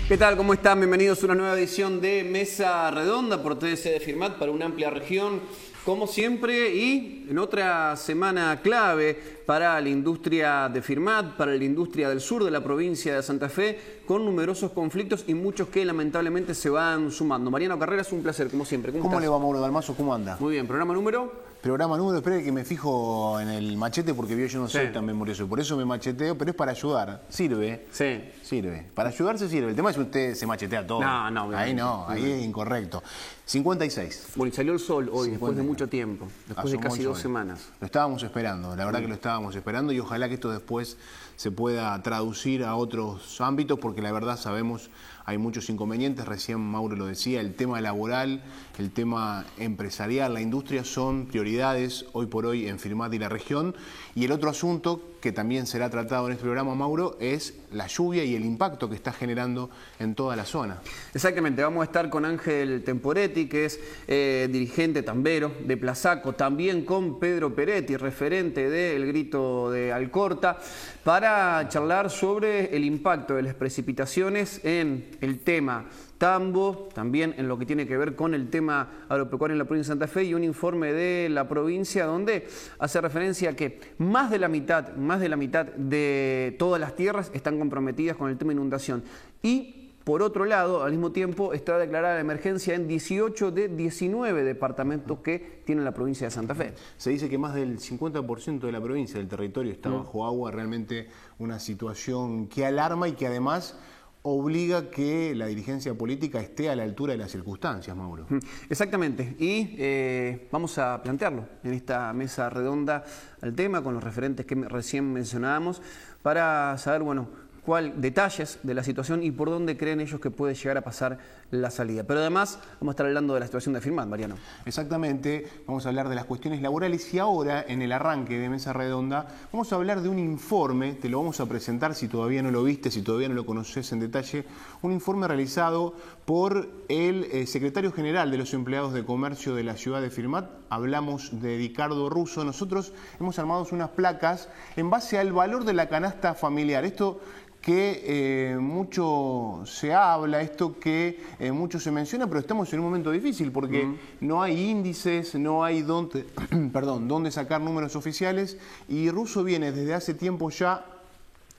¿Qué tal? ¿Cómo están? Bienvenidos a una nueva edición de Mesa Redonda por TDC de Firmat para una amplia región, como siempre, y en otra semana clave para la industria de Firmat, para la industria del sur de la provincia de Santa Fe, con numerosos conflictos y muchos que lamentablemente se van sumando. Mariano Carreras, un placer, como siempre. ¿Cómo le va, Mauro Dalmazo? ¿Cómo anda? Muy bien, programa número... Espere que me fijo en el machete porque yo no soy tan memorioso. Por eso me macheteo, pero es para ayudar. Sirve. Sí. Sirve. Para ayudarse sirve. El tema es que usted se machetea todo. No. Ahí no, ahí es incorrecto. 56. Bueno, y salió el sol hoy, 50. después de mucho tiempo. Después de casi 2 semanas. Lo estábamos esperando, la verdad que lo estábamos esperando y ojalá que esto después se pueda traducir a otros ámbitos porque la verdad sabemos hay muchos inconvenientes, recién Mauro lo decía, el tema laboral, el tema empresarial, la industria son prioridades hoy por hoy en Firmat y la región. Y el otro asunto que también será tratado en este programa, Mauro, es la lluvia y el impacto que está generando en toda la zona. Exactamente, vamos a estar con Ángel Temporetti, que es dirigente tambero de Plazaco, también con Pedro Peretti, referente de El Grito de Alcorta, para charlar sobre el impacto de las precipitaciones en el tema tambo, también en lo que tiene que ver con el tema agropecuario en la provincia de Santa Fe y un informe de la provincia donde hace referencia a que más de la mitad de todas las tierras están comprometidas con el tema inundación. Y por otro lado, al mismo tiempo, está declarada la emergencia en 18 de 19 departamentos que tiene la provincia de Santa Fe. Se dice que más del 50% de la provincia, del territorio, está bajo agua, realmente una situación que alarma y que además obliga que la dirigencia política esté a la altura de las circunstancias, Mauro. Exactamente, y vamos a plantearlo en esta mesa redonda al tema con los referentes que recién mencionábamos para saber, bueno, detalles de la situación y por dónde creen ellos que puede llegar a pasar la salida. Pero además vamos a estar hablando de la situación de Firmat, Mariano. Exactamente, vamos a hablar de las cuestiones laborales y ahora en el arranque de Mesa Redonda vamos a hablar de un informe, te lo vamos a presentar si todavía no lo viste, si todavía no lo conoces en detalle, un informe realizado por el secretario general de los empleados de comercio de la ciudad de Firmat. Hablamos de Ricardo Russo. Nosotros hemos armado unas placas en base al valor de la canasta familiar. Esto que mucho se habla, esto que mucho se menciona, pero estamos en un momento difícil porque no hay índices, no hay dónde sacar números oficiales y Russo viene desde hace tiempo ya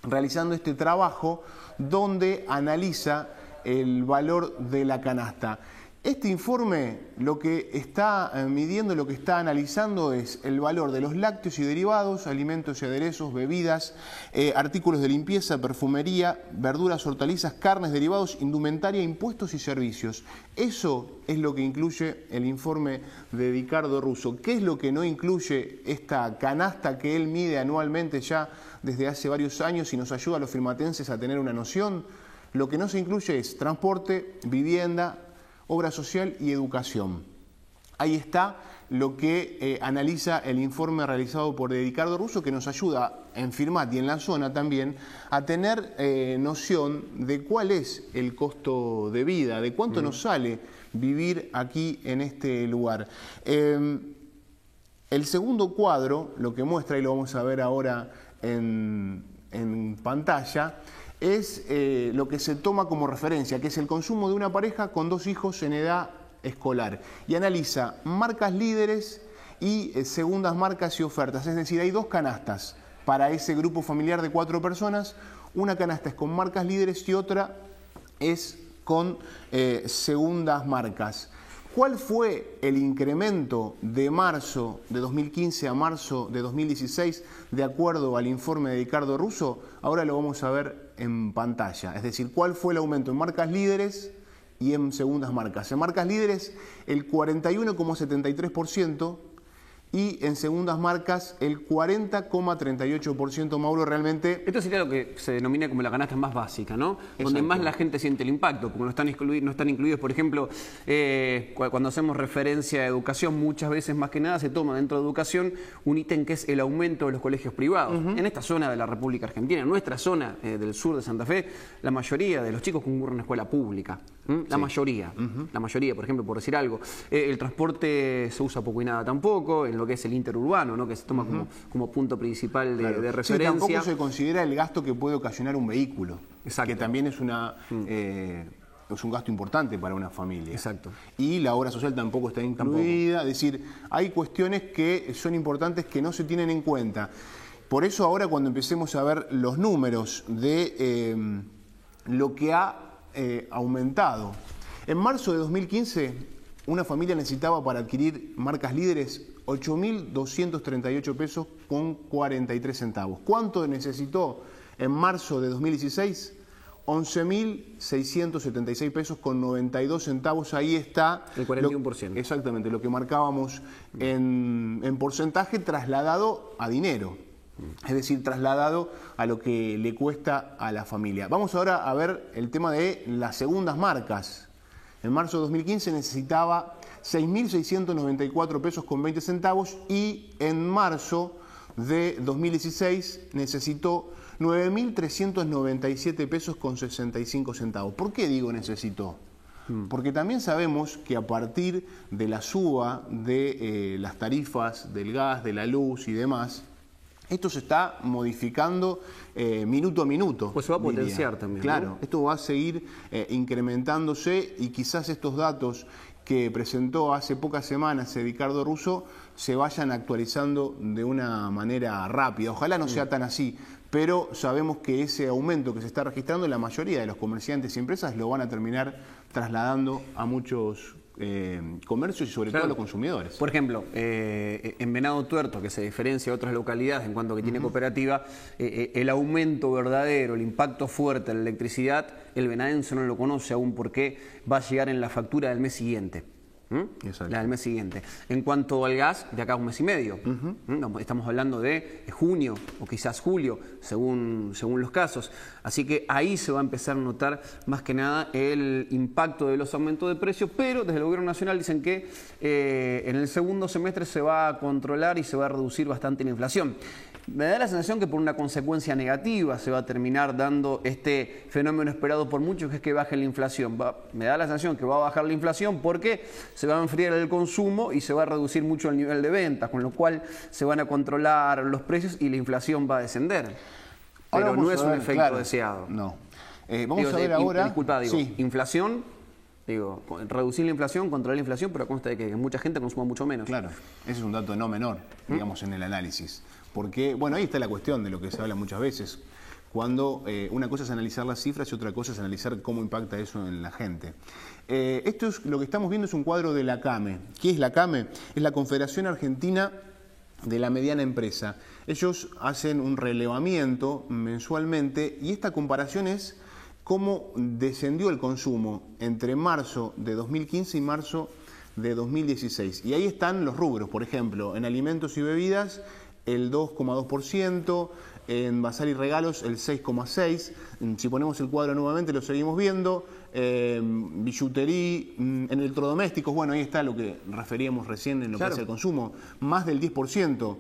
realizando este trabajo donde analiza el valor de la canasta. Este informe lo que está midiendo, lo que está analizando es el valor de los lácteos y derivados, alimentos y aderezos, bebidas, artículos de limpieza, perfumería, verduras, hortalizas, carnes, derivados, indumentaria, impuestos y servicios. Eso es lo que incluye el informe de Ricardo Russo. ¿Qué es lo que no incluye esta canasta que él mide anualmente ya desde hace varios años y nos ayuda a los firmatenses a tener una noción? Lo que no se incluye es transporte, vivienda, obra social y educación. Ahí está lo que analiza el informe realizado por Ricardo Russo, que nos ayuda en Firmat y en la zona también a tener noción de cuál es el costo de vida, de cuánto nos sale vivir aquí en este lugar. El segundo cuadro, lo que muestra, y lo vamos a ver ahora en pantalla, es lo que se toma como referencia, que es el consumo de una pareja con 2 hijos en edad escolar. Y analiza marcas líderes y segundas marcas y ofertas. Es decir, hay 2 canastas para ese grupo familiar de 4 personas. Una canasta es con marcas líderes y otra es con segundas marcas. ¿Cuál fue el incremento de marzo de 2015 a marzo de 2016 de acuerdo al informe de Ricardo Russo? Ahora lo vamos a ver en pantalla. Es decir, ¿cuál fue el aumento en marcas líderes y en segundas marcas? En marcas líderes el 41,73% y en segundas marcas el 40,38%, Mauro, realmente... Esto sería lo que se denomina como la canasta más básica, ¿no? Exacto. Donde más la gente siente el impacto, como no están incluidos, por ejemplo, cuando hacemos referencia a educación, muchas veces más que nada se toma dentro de educación un ítem que es el aumento de los colegios privados. En esta zona de la República Argentina, en nuestra zona del sur de Santa Fe, la mayoría de los chicos concurren a una escuela pública. La mayoría, por ejemplo, por decir algo. El transporte se usa poco y nada tampoco, en lo que es el interurbano, ¿no? Que se toma como punto principal de referencia. Sí, tampoco se considera el gasto que puede ocasionar un vehículo, Exacto. que también es es un gasto importante para una familia. Exacto. Y la obra social tampoco está incluida. Es decir, hay cuestiones que son importantes que no se tienen en cuenta. Por eso ahora cuando empecemos a ver los números de lo que ha aumentado. En marzo de 2015, una familia necesitaba para adquirir marcas líderes 8.238 pesos con 43 centavos. ¿Cuánto necesitó en marzo de 2016? 11.676 pesos con 92 centavos. Ahí está el 41%. Exactamente, lo que marcábamos en porcentaje trasladado a dinero. Es decir, trasladado a lo que le cuesta a la familia. Vamos ahora a ver el tema de las segundas marcas. En marzo de 2015 necesitaba 6.694 pesos con 20 centavos y en marzo de 2016 necesitó 9.397 pesos con 65 centavos. ¿Por qué digo necesitó? Porque también sabemos que a partir de la suba de las tarifas del gas, de la luz y demás, esto se está modificando minuto a minuto. Pues se va a potenciar también. Claro, ¿no? Esto va a seguir incrementándose y quizás estos datos que presentó hace pocas semanas Ricardo Russo se vayan actualizando de una manera rápida. Ojalá no sea tan así, pero sabemos que ese aumento que se está registrando, la mayoría de los comerciantes y empresas lo van a terminar trasladando a muchos comercios y sobre todo a los consumidores. Por ejemplo, en Venado Tuerto, que se diferencia de otras localidades en cuanto a que tiene cooperativa, el aumento verdadero, el impacto fuerte de la electricidad, el venadense no lo conoce aún porque va a llegar en la factura del mes siguiente. La del mes siguiente. En cuanto al gas, de acá a un mes y medio. Estamos hablando de junio o quizás julio, según los casos. Así que ahí se va a empezar a notar más que nada el impacto de los aumentos de precios, pero desde el gobierno nacional dicen que en el segundo semestre se va a controlar y se va a reducir bastante la inflación. Me da la sensación que por una consecuencia negativa se va a terminar dando este fenómeno esperado por muchos, que es que baje la inflación. Me da la sensación que va a bajar la inflación porque se va a enfriar el consumo y se va a reducir mucho el nivel de ventas, con lo cual se van a controlar los precios y la inflación va a descender. Pero no es un efecto deseado. No. Vamos a ver ahora... Disculpa, inflación... reducir la inflación, controlar la inflación, pero consta de que mucha gente consuma mucho menos. Claro, ese es un dato no menor, digamos, en el análisis. Porque, bueno, ahí está la cuestión de lo que se habla muchas veces, cuando una cosa es analizar las cifras y otra cosa es analizar cómo impacta eso en la gente. Esto es lo que estamos viendo, es un cuadro de la CAME. ¿Qué es la CAME? Es la Confederación Argentina de la Mediana Empresa. Ellos hacen un relevamiento mensualmente y esta comparación es cómo descendió el consumo entre marzo de 2015 y marzo de 2016. Y ahí están los rubros, por ejemplo, en alimentos y bebidas el 2,2%, en bazar y regalos el 6,6%. Si ponemos el cuadro nuevamente lo seguimos viendo. Billutería, en electrodomésticos, bueno, ahí está lo que referíamos recién en lo que es el consumo. Más del 10%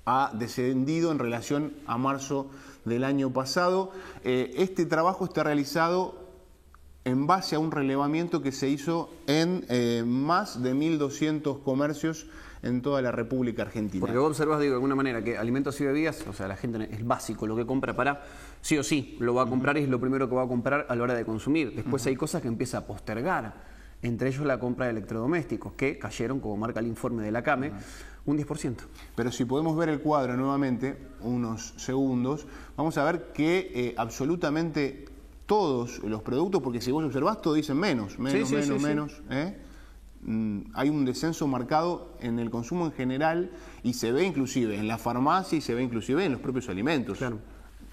ha descendido en relación a marzo del año pasado. Este trabajo está realizado en base a un relevamiento que se hizo en más de 1.200 comercios en toda la República Argentina. Porque vos observás, de alguna manera, que alimentos y bebidas, o sea, la gente es básico lo que compra para, sí o sí, lo va a comprar y es lo primero que va a comprar a la hora de consumir. Después hay cosas que empieza a postergar, entre ellos la compra de electrodomésticos, que cayeron, como marca el informe de la CAME, un 10%. Pero si podemos ver el cuadro nuevamente, unos segundos, vamos a ver que absolutamente todos los productos, porque si vos observás, todos dicen menos. Hay un descenso marcado en el consumo en general y se ve inclusive en la farmacia y se ve inclusive en los propios alimentos,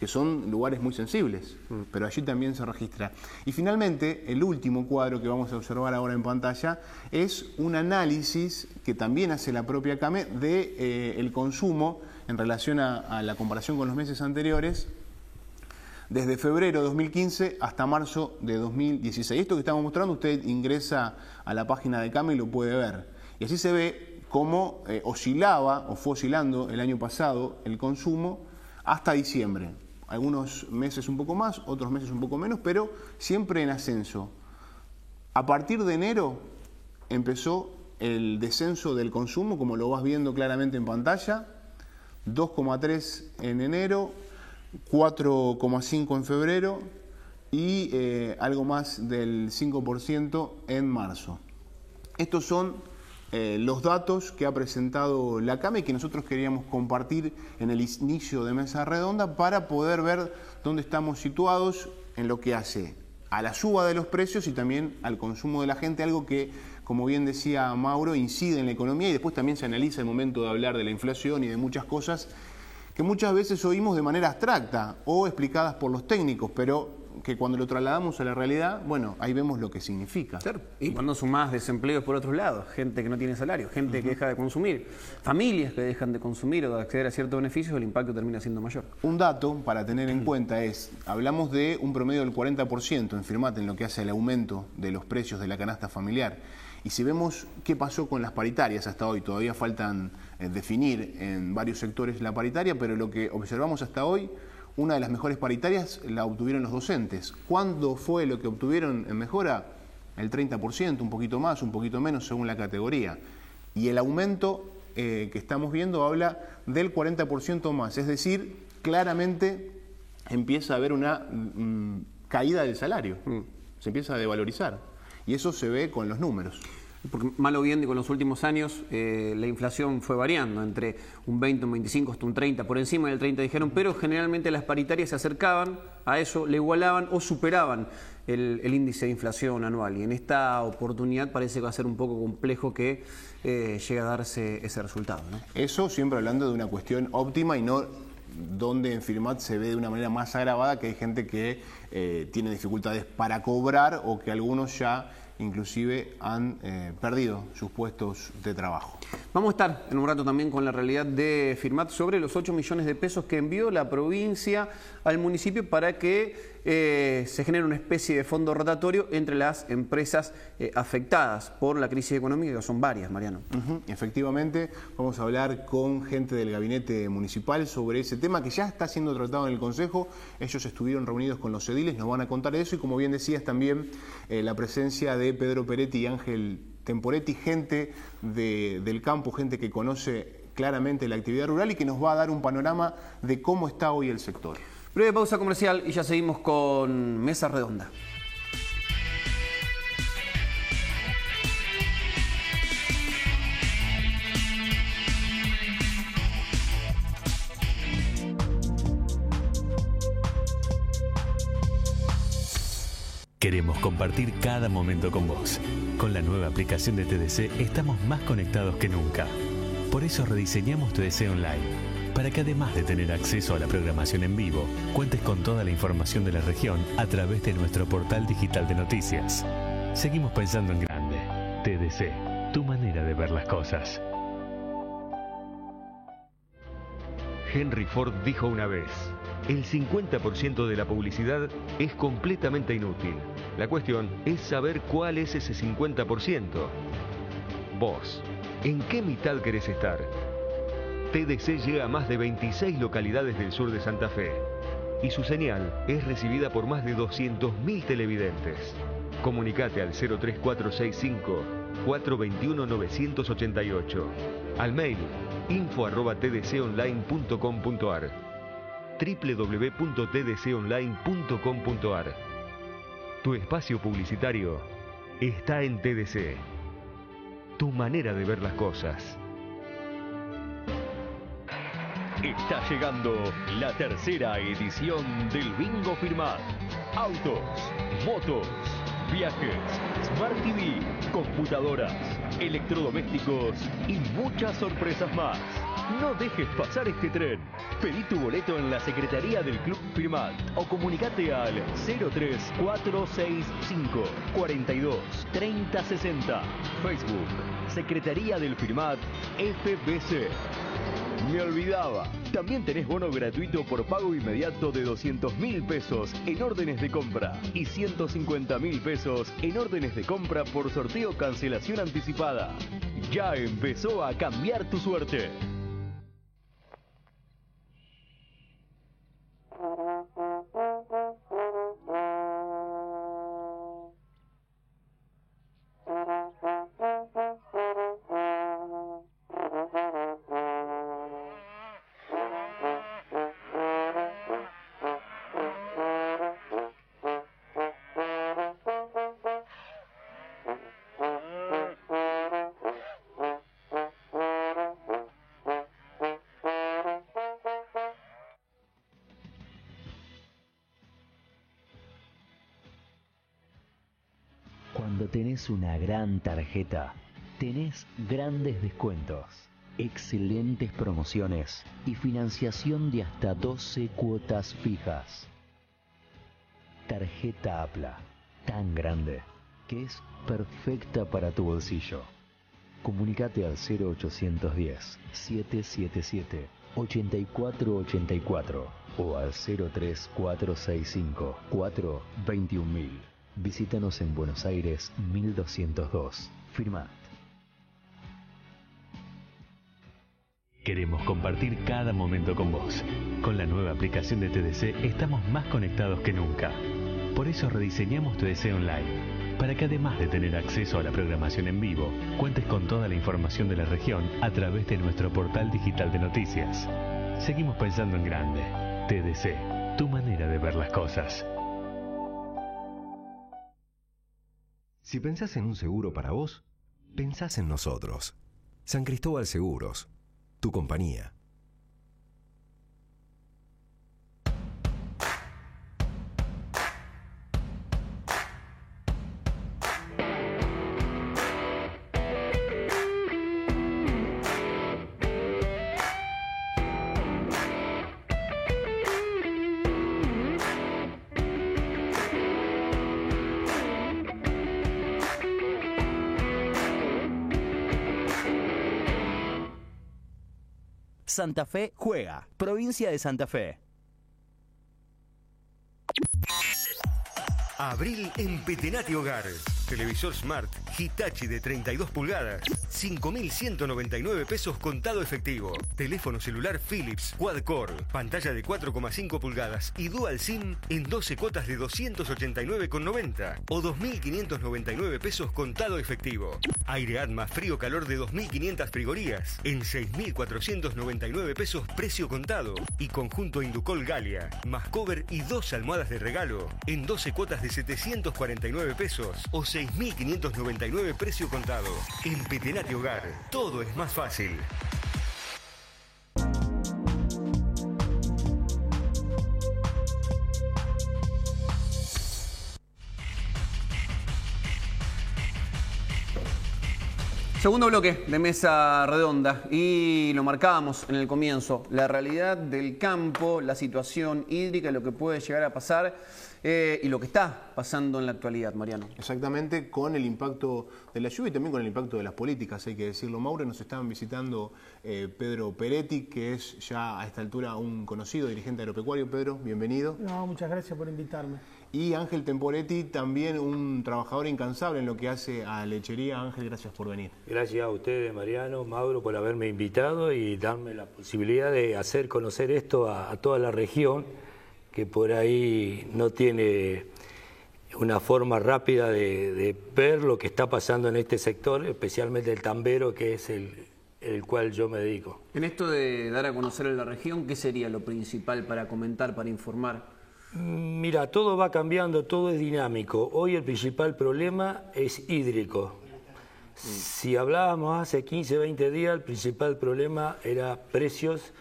que son lugares muy sensibles, pero allí también se registra. Y finalmente, el último cuadro que vamos a observar ahora en pantalla es un análisis que también hace la propia CAME de el consumo en relación a la comparación con los meses anteriores, desde febrero de 2015 hasta marzo de 2016. Esto que estamos mostrando, usted ingresa a la página de CAME y lo puede ver. Y así se ve cómo oscilaba o fue oscilando el año pasado el consumo hasta diciembre. Algunos meses un poco más, otros meses un poco menos, pero siempre en ascenso. A partir de enero empezó el descenso del consumo, como lo vas viendo claramente en pantalla, 2,3 en enero, 4,5 en febrero y algo más del 5% en marzo. Estos son los datos que ha presentado la CAME y que nosotros queríamos compartir en el inicio de Mesa Redonda para poder ver dónde estamos situados en lo que hace a la suba de los precios y también al consumo de la gente, algo que, como bien decía Mauro, incide en la economía y después también se analiza el momento de hablar de la inflación y de muchas cosas que muchas veces oímos de manera abstracta o explicadas por los técnicos, pero que cuando lo trasladamos a la realidad, bueno, ahí vemos lo que significa. Claro. Y cuando sumás desempleos por otros lados, gente que no tiene salario, gente que deja de consumir, familias que dejan de consumir o de acceder a ciertos beneficios, el impacto termina siendo mayor. Un dato para tener en cuenta es, hablamos de un promedio del 40% en Firmat en lo que hace al aumento de los precios de la canasta familiar. Y si vemos qué pasó con las paritarias hasta hoy, todavía faltan definir en varios sectores la paritaria, pero lo que observamos hasta hoy, una de las mejores paritarias la obtuvieron los docentes. ¿Cuándo fue lo que obtuvieron en mejora? El 30%, un poquito más, un poquito menos según la categoría. Y el aumento que estamos viendo habla del 40% más, es decir, claramente empieza a haber una caída del salario, se empieza a devalorizar. Y eso se ve con los números. Porque mal o bien, con los últimos años la inflación fue variando entre un 20, un 25, hasta un 30, por encima del 30 dijeron, pero generalmente las paritarias se acercaban a eso, le igualaban o superaban el índice de inflación anual. Y en esta oportunidad parece que va a ser un poco complejo que llegue a darse ese resultado, ¿no? Eso siempre hablando de una cuestión óptima y no donde en Firmat se ve de una manera más agravada que hay gente que tiene dificultades para cobrar o que algunos ya inclusive han perdido sus puestos de trabajo. Vamos a estar en un rato también con la realidad de Firmat sobre los 8 millones de pesos que envió la provincia al municipio para que se genere una especie de fondo rotatorio entre las empresas afectadas por la crisis económica, que son varias, Mariano. Efectivamente, vamos a hablar con gente del gabinete municipal sobre ese tema que ya está siendo tratado en el Consejo. Ellos estuvieron reunidos con los ediles, nos van a contar eso y, como bien decías, también la presencia de Pedro Peretti y Ángel Temporetti, gente del campo, gente que conoce claramente la actividad rural y que nos va a dar un panorama de cómo está hoy el sector. Breve pausa comercial y ya seguimos con Mesa Redonda. Queremos compartir cada momento con vos. Con la nueva aplicación de TDC estamos más conectados que nunca. Por eso rediseñamos TDC Online, para que además de tener acceso a la programación en vivo, cuentes con toda la información de la región a través de nuestro portal digital de noticias. Seguimos pensando en grande. TDC, tu manera de ver las cosas. Henry Ford dijo una vez: el 50% de la publicidad es completamente inútil. La cuestión es saber cuál es ese 50%. Vos, ¿en qué mitad querés estar? TDC llega a más de 26 localidades del sur de Santa Fe y su señal es recibida por más de 200.000 televidentes. Comunicate al 03465 421 988, al mail info@tdconline.com.ar, www.tdconline.com.ar. Tu espacio publicitario está en TDC. Tu manera de ver las cosas. Está llegando la tercera edición del Bingo Firmat. Autos, motos, viajes, Smart TV, computadoras, electrodomésticos y muchas sorpresas más. No dejes pasar este tren. Pedí tu boleto en la Secretaría del Club Firmat o comunicate al 03465 42 30 60. Facebook, Secretaría del Firmat FBC. Me olvidaba, también tenés bono gratuito por pago inmediato de 200.000 pesos en órdenes de compra y 150.000 pesos en órdenes de compra por sorteo cancelación anticipada. Ya empezó a cambiar tu suerte. Cuando tenés una gran tarjeta, tenés grandes descuentos, excelentes promociones y financiación de hasta 12 cuotas fijas. Tarjeta APLA, tan grande que es perfecta para tu bolsillo. Comunícate al 0810-777-8484 o al 03465-421.000. Visítanos en Buenos Aires 1202. Firmat. Queremos compartir cada momento con vos. Con la nueva aplicación de TDC estamos más conectados que nunca. Por eso rediseñamos TDC Online, para que además de tener acceso a la programación en vivo, cuentes con toda la información de la región a través de nuestro portal digital de noticias. Seguimos pensando en grande. TDC, tu manera de ver las cosas. Si pensás en un seguro para vos, pensás en nosotros. San Cristóbal Seguros, tu compañía. Santa Fe juega. Provincia de Santa Fe. Abril en Petenati Hogar. Televisor Smart Hitachi de 32 pulgadas. 5.199 pesos contado efectivo. Teléfono celular Philips Quad-Core. Pantalla de 4,5 pulgadas y Dual SIM en 12 cuotas de 289,90 o 2.599 pesos contado efectivo. Aire Atma frío-calor de 2.500 frigorías en 6.499 pesos precio contado. Y conjunto Inducol Galia, más cover y 2 almohadas de regalo en 12 cuotas de 749 pesos o 6.599 precio contado. En Petenati Hogar, todo es más fácil. Segundo bloque de Mesa Redonda, y lo marcábamos en el comienzo, la realidad del campo, la situación hídrica, lo que puede llegar a pasar y lo que está pasando en la actualidad, Mariano. Exactamente, con el impacto de la lluvia y también con el impacto de las políticas, hay que decirlo. Maure, nos estaban visitando Pedro Peretti, que es ya a esta altura un conocido dirigente agropecuario. Pedro, bienvenido. No, muchas gracias por invitarme. Y Ángel Temporetti, también un trabajador incansable en lo que hace a lechería. Ángel, gracias por venir. Gracias a ustedes, Mariano, Mauro, por haberme invitado y darme la posibilidad de hacer conocer esto a toda la región, que por ahí no tiene una forma rápida de ver lo que está pasando en este sector, especialmente el tambero, que es el cual yo me dedico. En esto de dar a conocer a la región, ¿qué sería lo principal para comentar, para informar? Mira, todo va cambiando, todo es dinámico. Hoy el principal problema es hídrico. Si hablábamos hace 15, 20 días, el principal problema era precios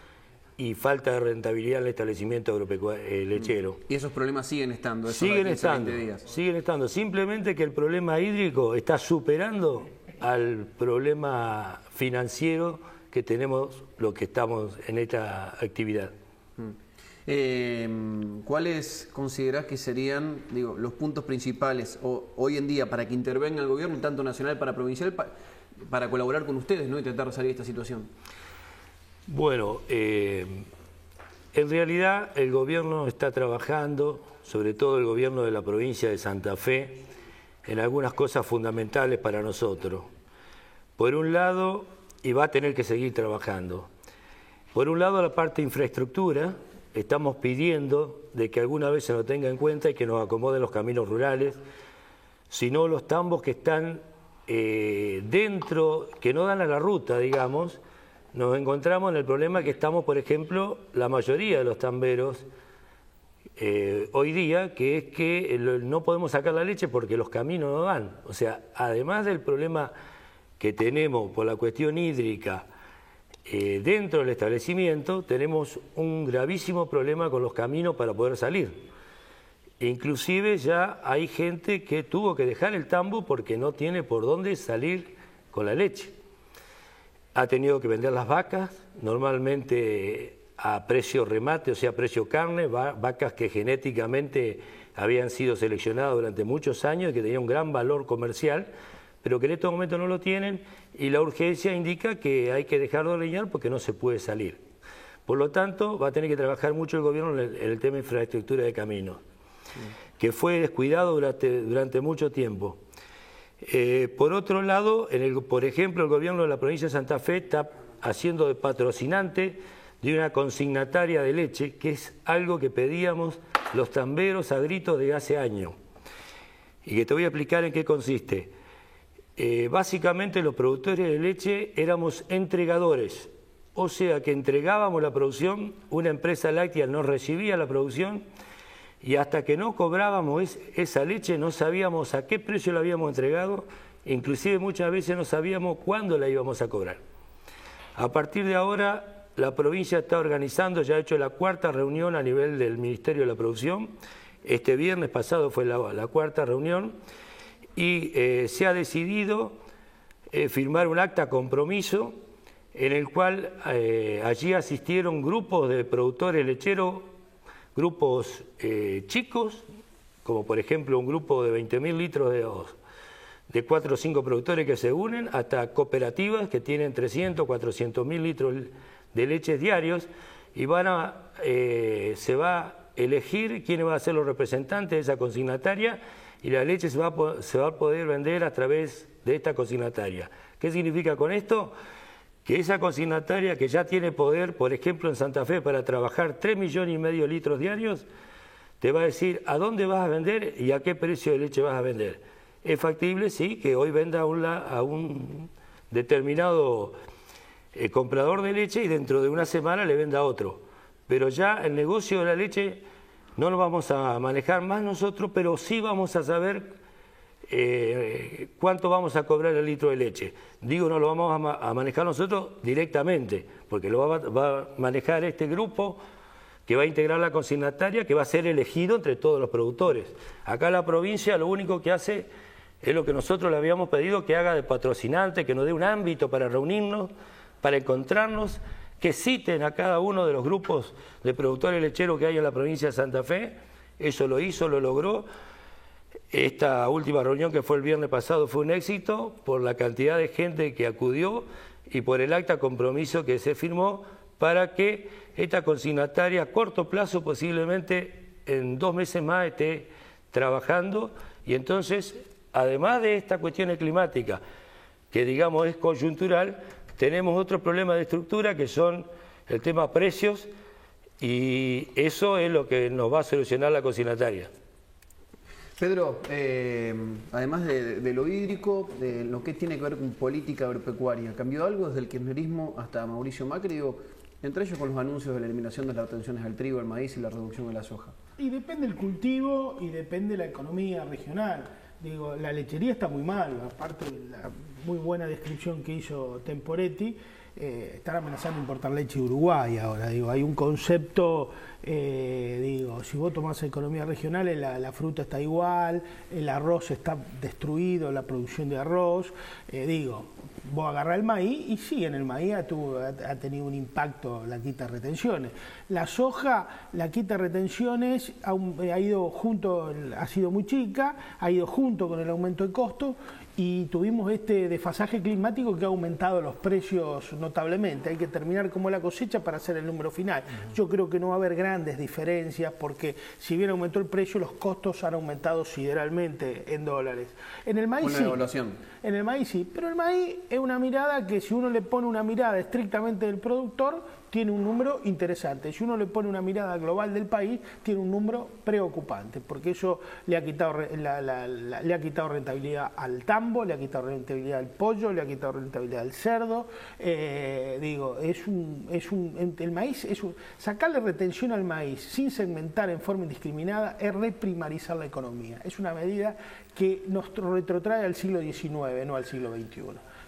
y falta de rentabilidad en el establecimiento lechero. Y esos problemas siguen estando. Siguen estando. Simplemente que el problema hídrico está superando al problema financiero que tenemos los que estamos en esta actividad. ¿Cuáles considerás que serían, los puntos principales hoy en día para que intervenga el gobierno, tanto nacional para provincial, para colaborar con ustedes, ¿no?, y tratar de salir de esta situación? Bueno, en realidad el gobierno está trabajando, sobre todo el gobierno de la provincia de Santa Fe, en algunas cosas fundamentales para nosotros. Por un lado, y va a tener que seguir trabajando, por un lado la parte de infraestructura. Estamos pidiendo de que alguna vez se nos tenga en cuenta y que nos acomoden los caminos rurales, sino los tambos que están dentro, que no dan a la ruta, digamos. Nos encontramos en el problema que estamos, por ejemplo, la mayoría de los tamberos hoy día, que es que no podemos sacar la leche porque los caminos no dan. O sea, además del problema que tenemos por la cuestión hídrica, dentro del establecimiento tenemos un gravísimo problema con los caminos para poder salir. Inclusive ya hay gente que tuvo que dejar el tambo porque no tiene por dónde salir con la leche. Ha tenido que vender las vacas, normalmente a precio remate, o sea, precio carne, vacas que genéticamente habían sido seleccionadas durante muchos años y que tenían un gran valor comercial, pero que en estos momentos no lo tienen, y la urgencia indica que hay que dejar de ordeñar porque no se puede salir. Por lo tanto, va a tener que trabajar mucho el gobierno en el tema de infraestructura de caminos, que fue descuidado durante mucho tiempo. Por otro lado, por ejemplo, el gobierno de la provincia de Santa Fe está haciendo de patrocinante de una consignataria de leche, que es algo que pedíamos los tamberos a gritos de hace años, y que te voy a explicar en qué consiste. Básicamente los productores de leche éramos entregadores, o sea que entregábamos la producción, una empresa láctea nos recibía la producción, y hasta que no cobrábamos esa leche no sabíamos a qué precio la habíamos entregado, inclusive muchas veces no sabíamos cuándo la íbamos a cobrar. A partir de ahora la provincia está organizando, ya ha hecho la 4ª reunión a nivel del Ministerio de la Producción, este viernes pasado fue la 4ª reunión, y se ha decidido firmar un acta compromiso en el cual allí asistieron grupos de productores lecheros, grupos chicos, como por ejemplo un grupo de 20.000 litros de 4 o 5 productores que se unen, hasta cooperativas que tienen 300, 400.000 litros de leches diarios, y se va a elegir quién va a ser los representantes de esa consignataria, y la leche se va a poder vender a través de esta consignataria. ¿Qué significa con esto? Que esa consignataria que ya tiene poder, por ejemplo en Santa Fe, para trabajar 3,5 millones de litros diarios, te va a decir a dónde vas a vender y a qué precio de leche vas a vender. Es factible, sí, que hoy venda a un determinado comprador de leche y dentro de una semana le venda a otro. Pero ya el negocio de la leche no lo vamos a manejar más nosotros, pero sí vamos a saber cuánto vamos a cobrar el litro de leche. Digo, no lo vamos a manejar nosotros directamente, porque lo va a manejar este grupo que va a integrar la consignataria, que va a ser elegido entre todos los productores. Acá la provincia lo único que hace es lo que nosotros le habíamos pedido, que haga de patrocinante, que nos dé un ámbito para reunirnos, para encontrarnos, que citen a cada uno de los grupos de productores lecheros que hay en la provincia de Santa Fe. Eso lo hizo, lo logró. Esta última reunión que fue el viernes pasado fue un éxito por la cantidad de gente que acudió y por el acta compromiso que se firmó para que esta consignataria a corto plazo, posiblemente en 2 meses más, esté trabajando. Y entonces, además de esta cuestión climática, que digamos es coyuntural, tenemos otro problema de estructura que son el tema precios, y eso es lo que nos va a solucionar la consignataria. Pedro, además de lo hídrico, de lo que tiene que ver con política agropecuaria, ¿cambió algo desde el kirchnerismo hasta Mauricio Macri? Entre ellos con los anuncios de la eliminación de las retenciones al trigo, al maíz y la reducción de la soja. Y depende del cultivo y depende de la economía regional. Digo, la lechería está muy mal, aparte de la muy buena descripción que hizo Temporetti, están amenazando importar leche de Uruguay ahora. Digo, hay un concepto, si vos tomás economía regional, la fruta está igual, el arroz está destruido, la producción de arroz. Vos agarrás el maíz y sí, en el maíz ha tenido un impacto la quita de retenciones. La soja, la quita de retenciones ha sido muy chica, ha ido junto con el aumento de costo, y tuvimos este desfasaje climático que ha aumentado los precios notablemente. Hay que terminar como la cosecha para hacer el número final. Yo creo que no va a haber grandes diferencias, porque si bien aumentó el precio, los costos han aumentado sideralmente en dólares. En el maíz sí. En el maíz sí, pero el maíz es una mirada que, si uno le pone una mirada estrictamente del productor, tiene un número interesante. Si uno le pone una mirada global del país, tiene un número preocupante, porque eso le ha quitado rentabilidad al tambo, le ha quitado rentabilidad al pollo, le ha quitado rentabilidad al cerdo. El maíz sacarle retención al maíz sin segmentar en forma indiscriminada es reprimarizar la economía. Es una medida que nos retrotrae al siglo XIX, no al siglo XXI.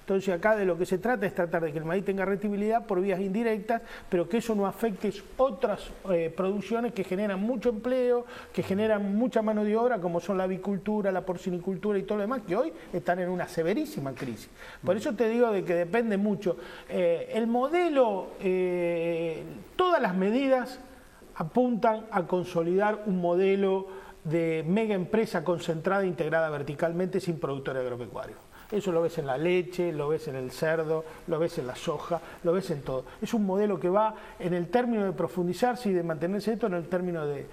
Entonces acá de lo que se trata es tratar de que el maíz tenga rentabilidad por vías indirectas, pero que eso no afecte otras producciones que generan mucho empleo, que generan mucha mano de obra, como son la avicultura, la porcinicultura y todo lo demás, que hoy están en una severísima crisis. Por eso te digo de que depende mucho. El modelo, todas las medidas apuntan a consolidar un modelo de mega empresa concentrada e integrada verticalmente sin productores agropecuarios. Eso lo ves en la leche, lo ves en el cerdo, lo ves en la soja, lo ves en todo. Es un modelo que va en el término de profundizarse y de mantenerse esto en el término de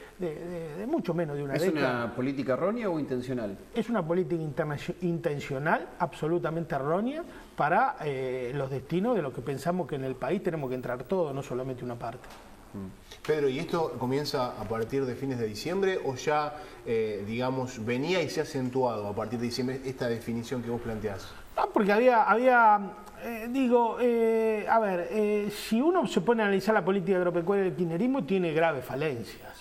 mucho menos de una década. ¿Es una política errónea o intencional? Es una política intencional, absolutamente errónea, para los destinos de lo que pensamos que en el país tenemos que entrar todo, no solamente una parte. Pedro, ¿y esto comienza a partir de fines de diciembre o ya, digamos, venía y se ha acentuado a partir de diciembre esta definición que vos planteás? No, porque si uno se pone a analizar la política agropecuaria del kirchnerismo, tiene graves falencias.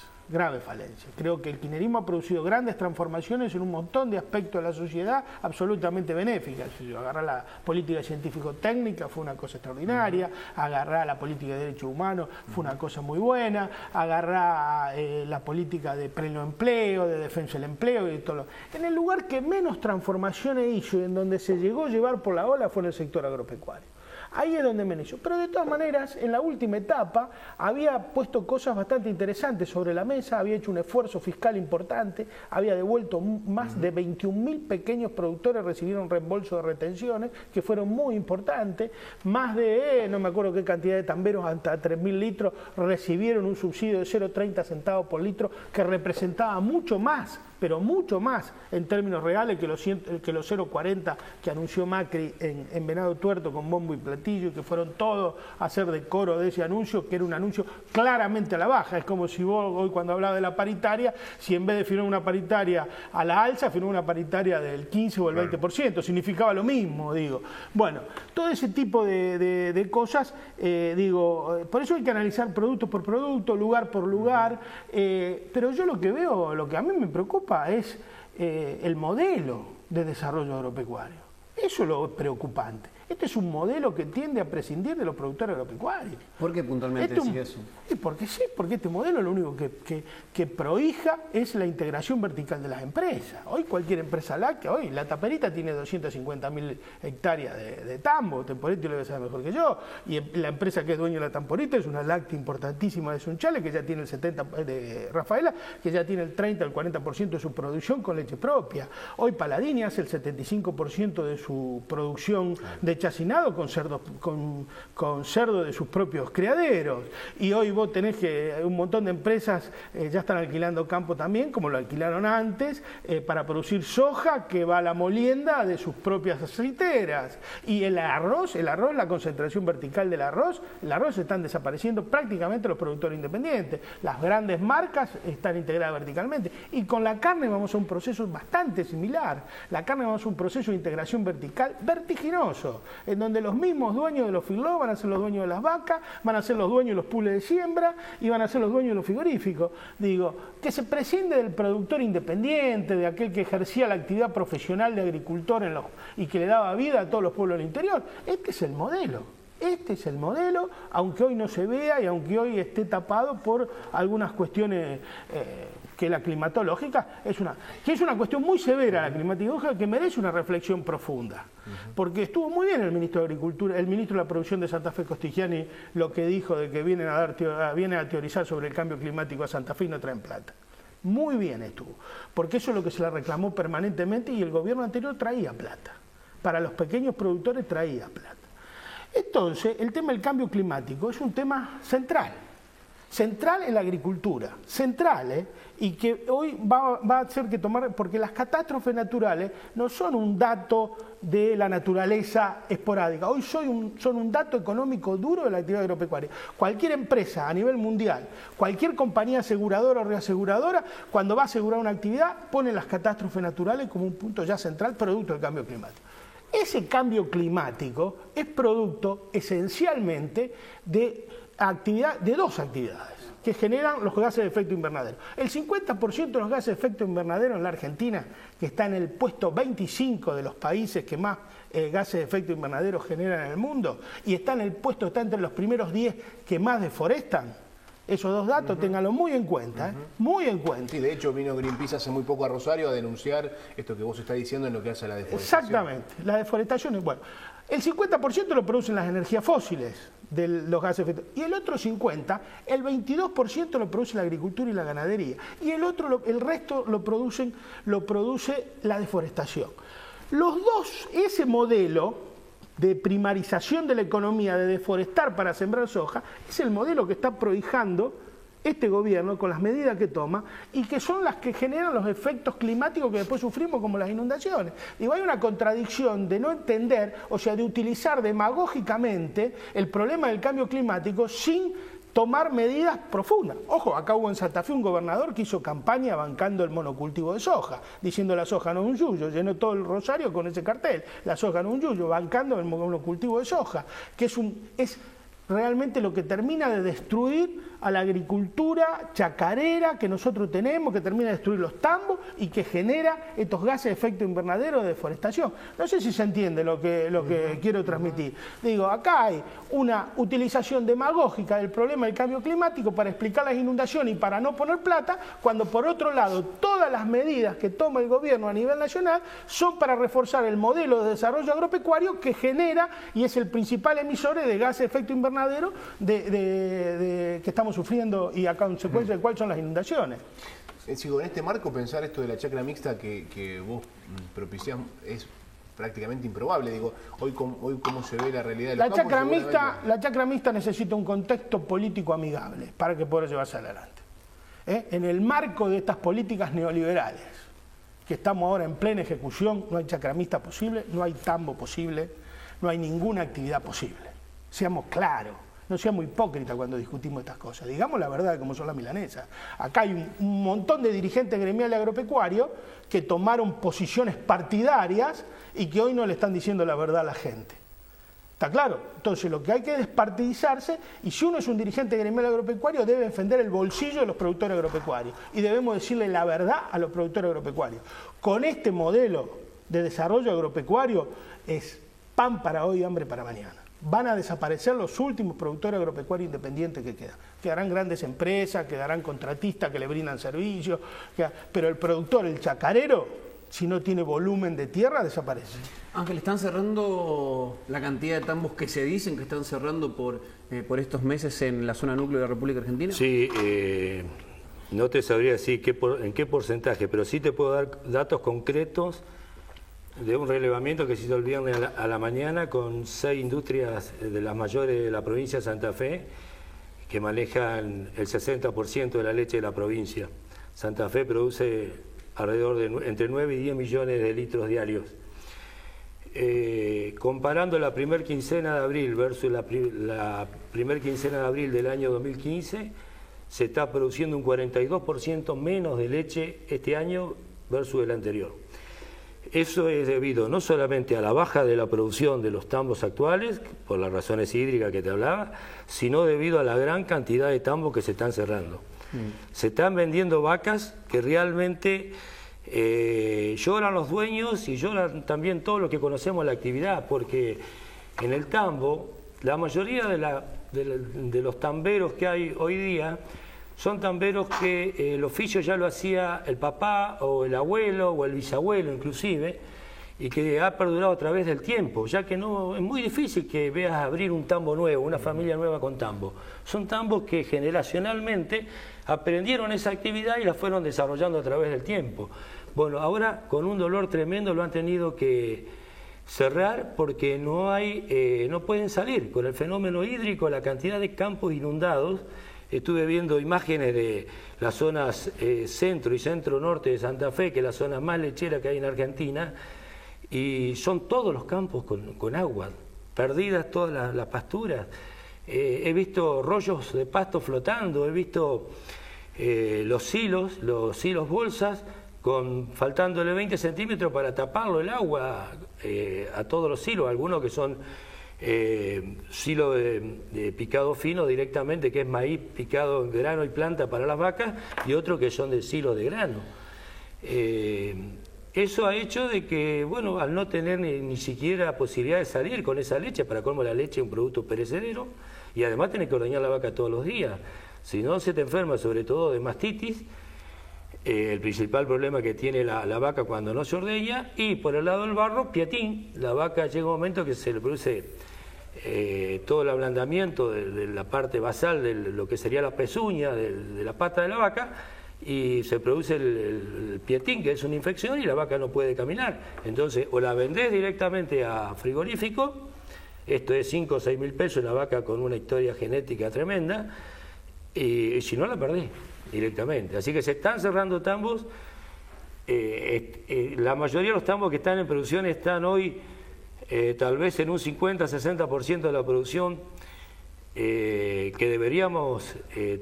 Creo que el kirchnerismo ha producido grandes transformaciones en un montón de aspectos de la sociedad absolutamente benéficas. Agarrar la política científico-técnica fue una cosa extraordinaria, agarrar la política de derechos humanos fue una cosa muy buena, agarrar la política de pleno empleo, de defensa del empleo y todo. En el lugar que menos transformaciones hizo y en donde se llegó a llevar por la ola fue en el sector agropecuario. Ahí es donde me hizo. Pero de todas maneras, en la última etapa había puesto cosas bastante interesantes sobre la mesa, había hecho un esfuerzo fiscal importante, había devuelto más de 21.000 pequeños productores, recibieron reembolso de retenciones, que fueron muy importantes, más de, no me acuerdo qué cantidad de tamberos, hasta 3.000 litros, recibieron un subsidio de 0,30 centavos por litro, que representaba mucho más, pero mucho más en términos reales que los 0,40 que anunció Macri en Venado Tuerto con bombo y platillo, y que fueron todos a hacer decoro de ese anuncio, que era un anuncio claramente a la baja. Es como si vos hoy cuando hablaba de la paritaria, si en vez de firmar una paritaria a la alza, firmó una paritaria del 15 o el 20%, significaba lo mismo, digo. Bueno, todo ese tipo de cosas, por eso hay que analizar producto por producto, lugar por lugar, pero yo lo que veo, lo que a mí me preocupa es el modelo de desarrollo agropecuario. Eso es lo preocupante. Este es un modelo que tiende a prescindir de los productores agropecuarios. ¿Por qué puntualmente decís eso? Porque sí, porque este modelo lo único que prohija es la integración vertical de las empresas. Hoy cualquier empresa láctea, hoy la Taperita tiene 250.000 hectáreas de tambo, Temporetti lo debe saber mejor que yo, y la empresa que es dueño de la Temporita es una láctea importantísima de Sunchales, que ya tiene el 70%, de Rafaela, que ya tiene el 30 o el 40% de su producción con leche propia. Hoy Paladini hace el 75% de su producción de chacinado con cerdo de sus propios criaderos. Y hoy vos tenés que un montón de empresas ya están alquilando campo también, como lo alquilaron antes, para producir soja que va a la molienda de sus propias aceiteras. Y el arroz, la concentración vertical del arroz, el arroz están desapareciendo prácticamente los productores independientes. Las grandes marcas están integradas verticalmente. Y con la carne vamos a un proceso bastante similar. La carne vamos a un proceso de integración vertical vertiginoso, en donde los mismos dueños de los feedlots van a ser los dueños de las vacas, van a ser los dueños de los pools de siembra y van a ser los dueños de los frigoríficos. Digo, que se prescinde del productor independiente, de aquel que ejercía la actividad profesional de agricultor y que le daba vida a todos los pueblos del interior. Este es el modelo. Este es el modelo, aunque hoy no se vea y aunque hoy esté tapado por algunas cuestiones que la climatológica es una cuestión muy severa, la climatológica, que merece una reflexión profunda. Porque estuvo muy bien el ministro de Agricultura, el ministro de la Producción de Santa Fe, Costigliani, lo que dijo de que vienen a teorizar sobre el cambio climático a Santa Fe y no traen plata. Muy bien estuvo, porque eso es lo que se le reclamó permanentemente y el gobierno anterior traía plata. Para los pequeños productores traía plata. Entonces, el tema del cambio climático es un tema central en la agricultura, central, y que hoy va a ser que tomar, porque las catástrofes naturales no son un dato de la naturaleza esporádica, hoy son un dato económico duro de la actividad agropecuaria. Cualquier empresa a nivel mundial, cualquier compañía aseguradora o reaseguradora, cuando va a asegurar una actividad, pone las catástrofes naturales como un punto ya central producto del cambio climático. Ese cambio climático es producto esencialmente de dos actividades. que generan los gases de efecto invernadero. El 50% de los gases de efecto invernadero en la Argentina, que está en el puesto 25 de los países que más gases de efecto invernadero generan en el mundo, y está entre los primeros 10 que más deforestan. Esos dos datos ténganlo muy en cuenta, muy en cuenta. Sí, de hecho vino Greenpeace hace muy poco a Rosario a denunciar esto que vos estás diciendo en lo que hace a la deforestación. Exactamente, la deforestación es bueno. El 50% lo producen las energías fósiles de los gases de efecto, y el otro 50%, el 22% lo produce la agricultura y la ganadería, y el resto lo produce la deforestación. Los dos, ese modelo de primarización de la economía, de deforestar para sembrar soja, es el modelo que está prohijando este gobierno con las medidas que toma y que son las que generan los efectos climáticos que después sufrimos, como las inundaciones. Digo, hay una contradicción de no entender, o sea, de utilizar demagógicamente el problema del cambio climático sin tomar medidas profundas. Ojo, acá hubo en Santa Fe un gobernador que hizo campaña bancando el monocultivo de soja, diciendo la soja no es un yuyo, llenó todo el Rosario con ese cartel, la soja no es un yuyo, bancando el monocultivo de soja, que es realmente lo que termina de destruir a la agricultura chacarera que nosotros tenemos, que termina de destruir los tambos y que genera estos gases de efecto invernadero de deforestación. No sé si se entiende lo que quiero transmitir. Digo, acá hay una utilización demagógica del problema del cambio climático para explicar las inundaciones y para no poner plata, cuando por otro lado todas las medidas que toma el gobierno a nivel nacional son para reforzar el modelo de desarrollo agropecuario que genera y es el principal emisor de gases de efecto invernadero que estamos sufriendo y a consecuencia del cual son las inundaciones. Sigo, en este marco pensar esto de la chacra mixta que vos propiciás es prácticamente improbable. Digo, hoy cómo se ve la realidad de los campos. La chacra mixta necesita un contexto político amigable para que pueda llevarse adelante. En el marco de estas políticas neoliberales que estamos ahora en plena ejecución, no hay chacra mixta posible, no hay tambo posible, no hay ninguna actividad posible. Seamos claros. No seamos hipócritas cuando discutimos estas cosas. Digamos la verdad como son las milanesas. Acá hay un montón de dirigentes gremiales agropecuarios que tomaron posiciones partidarias y que hoy no le están diciendo la verdad a la gente. ¿Está claro? Entonces lo que hay que es despartidizarse y si uno es un dirigente gremial agropecuario debe defender el bolsillo de los productores agropecuarios y debemos decirle la verdad a los productores agropecuarios. Con este modelo de desarrollo agropecuario es pan para hoy, hambre para mañana. Van a desaparecer los últimos productores agropecuarios independientes que quedan. Quedarán grandes empresas, quedarán contratistas que le brindan servicios, pero el productor, el chacarero, si no tiene volumen de tierra, desaparece. Ángel, ¿están cerrando la cantidad de tambos que se dicen que están cerrando por estos meses en la zona núcleo de la República Argentina? Sí, no te sabría decir en qué porcentaje, pero sí te puedo dar datos concretos de un relevamiento que se hizo el viernes a la mañana con 6 industrias de las mayores de la provincia de Santa Fe que manejan el 60% de la leche de la provincia. Santa Fe produce alrededor de entre 9 y 10 millones de litros diarios. Comparando la primera quincena de abril versus la primera quincena de abril del año 2015, se está produciendo un 42% menos de leche este año versus el anterior. Eso es debido no solamente a la baja de la producción de los tambos actuales, por las razones hídricas que te hablaba, sino debido a la gran cantidad de tambos que se están cerrando. Se están vendiendo vacas que realmente lloran los dueños y lloran también todos los que conocemos la actividad, porque en el tambo, la mayoría de los tamberos que hay hoy día son tamberos que el oficio ya lo hacía el papá o el abuelo o el bisabuelo inclusive, y que ha perdurado a través del tiempo, ya que no es muy difícil que veas abrir un tambo nuevo, una familia nueva con tambo. Son tambos que generacionalmente aprendieron esa actividad y la fueron desarrollando a través del tiempo. Bueno, ahora con un dolor tremendo lo han tenido que cerrar porque no pueden salir. Con el fenómeno hídrico, la cantidad de campos inundados. Estuve viendo imágenes de las zonas centro y centro-norte de Santa Fe, que es la zona más lechera que hay en Argentina, y son todos los campos con agua, perdidas todas las pasturas. He visto rollos de pasto flotando, he visto los silos bolsas, faltándole 20 centímetros para taparlo el agua a todos los silos, algunos que son silo de picado fino directamente, que es maíz picado en grano y planta para las vacas, y otros que son de silo de grano. Eso ha hecho de que, bueno, al no tener ni siquiera posibilidad de salir con esa leche, para colmo la leche es un producto perecedero, y además tenés que ordeñar la vaca todos los días. Si no, se te enferma sobre todo de mastitis, el principal problema que tiene la vaca cuando no se ordeña, y por el lado del barro, piatín. La vaca llega un momento que se le produce todo el ablandamiento de la parte basal de lo que sería la pezuña de la pata de la vaca, y se produce el piatín, que es una infección, y la vaca no puede caminar. Entonces, o la vendés directamente a frigorífico, esto es 5 o 6 mil pesos, una vaca con una historia genética tremenda, y si no la perdés directamente. Así que se están cerrando tambos. La mayoría de los tambos que están en producción están hoy tal vez en un 50-60% de la producción que deberíamos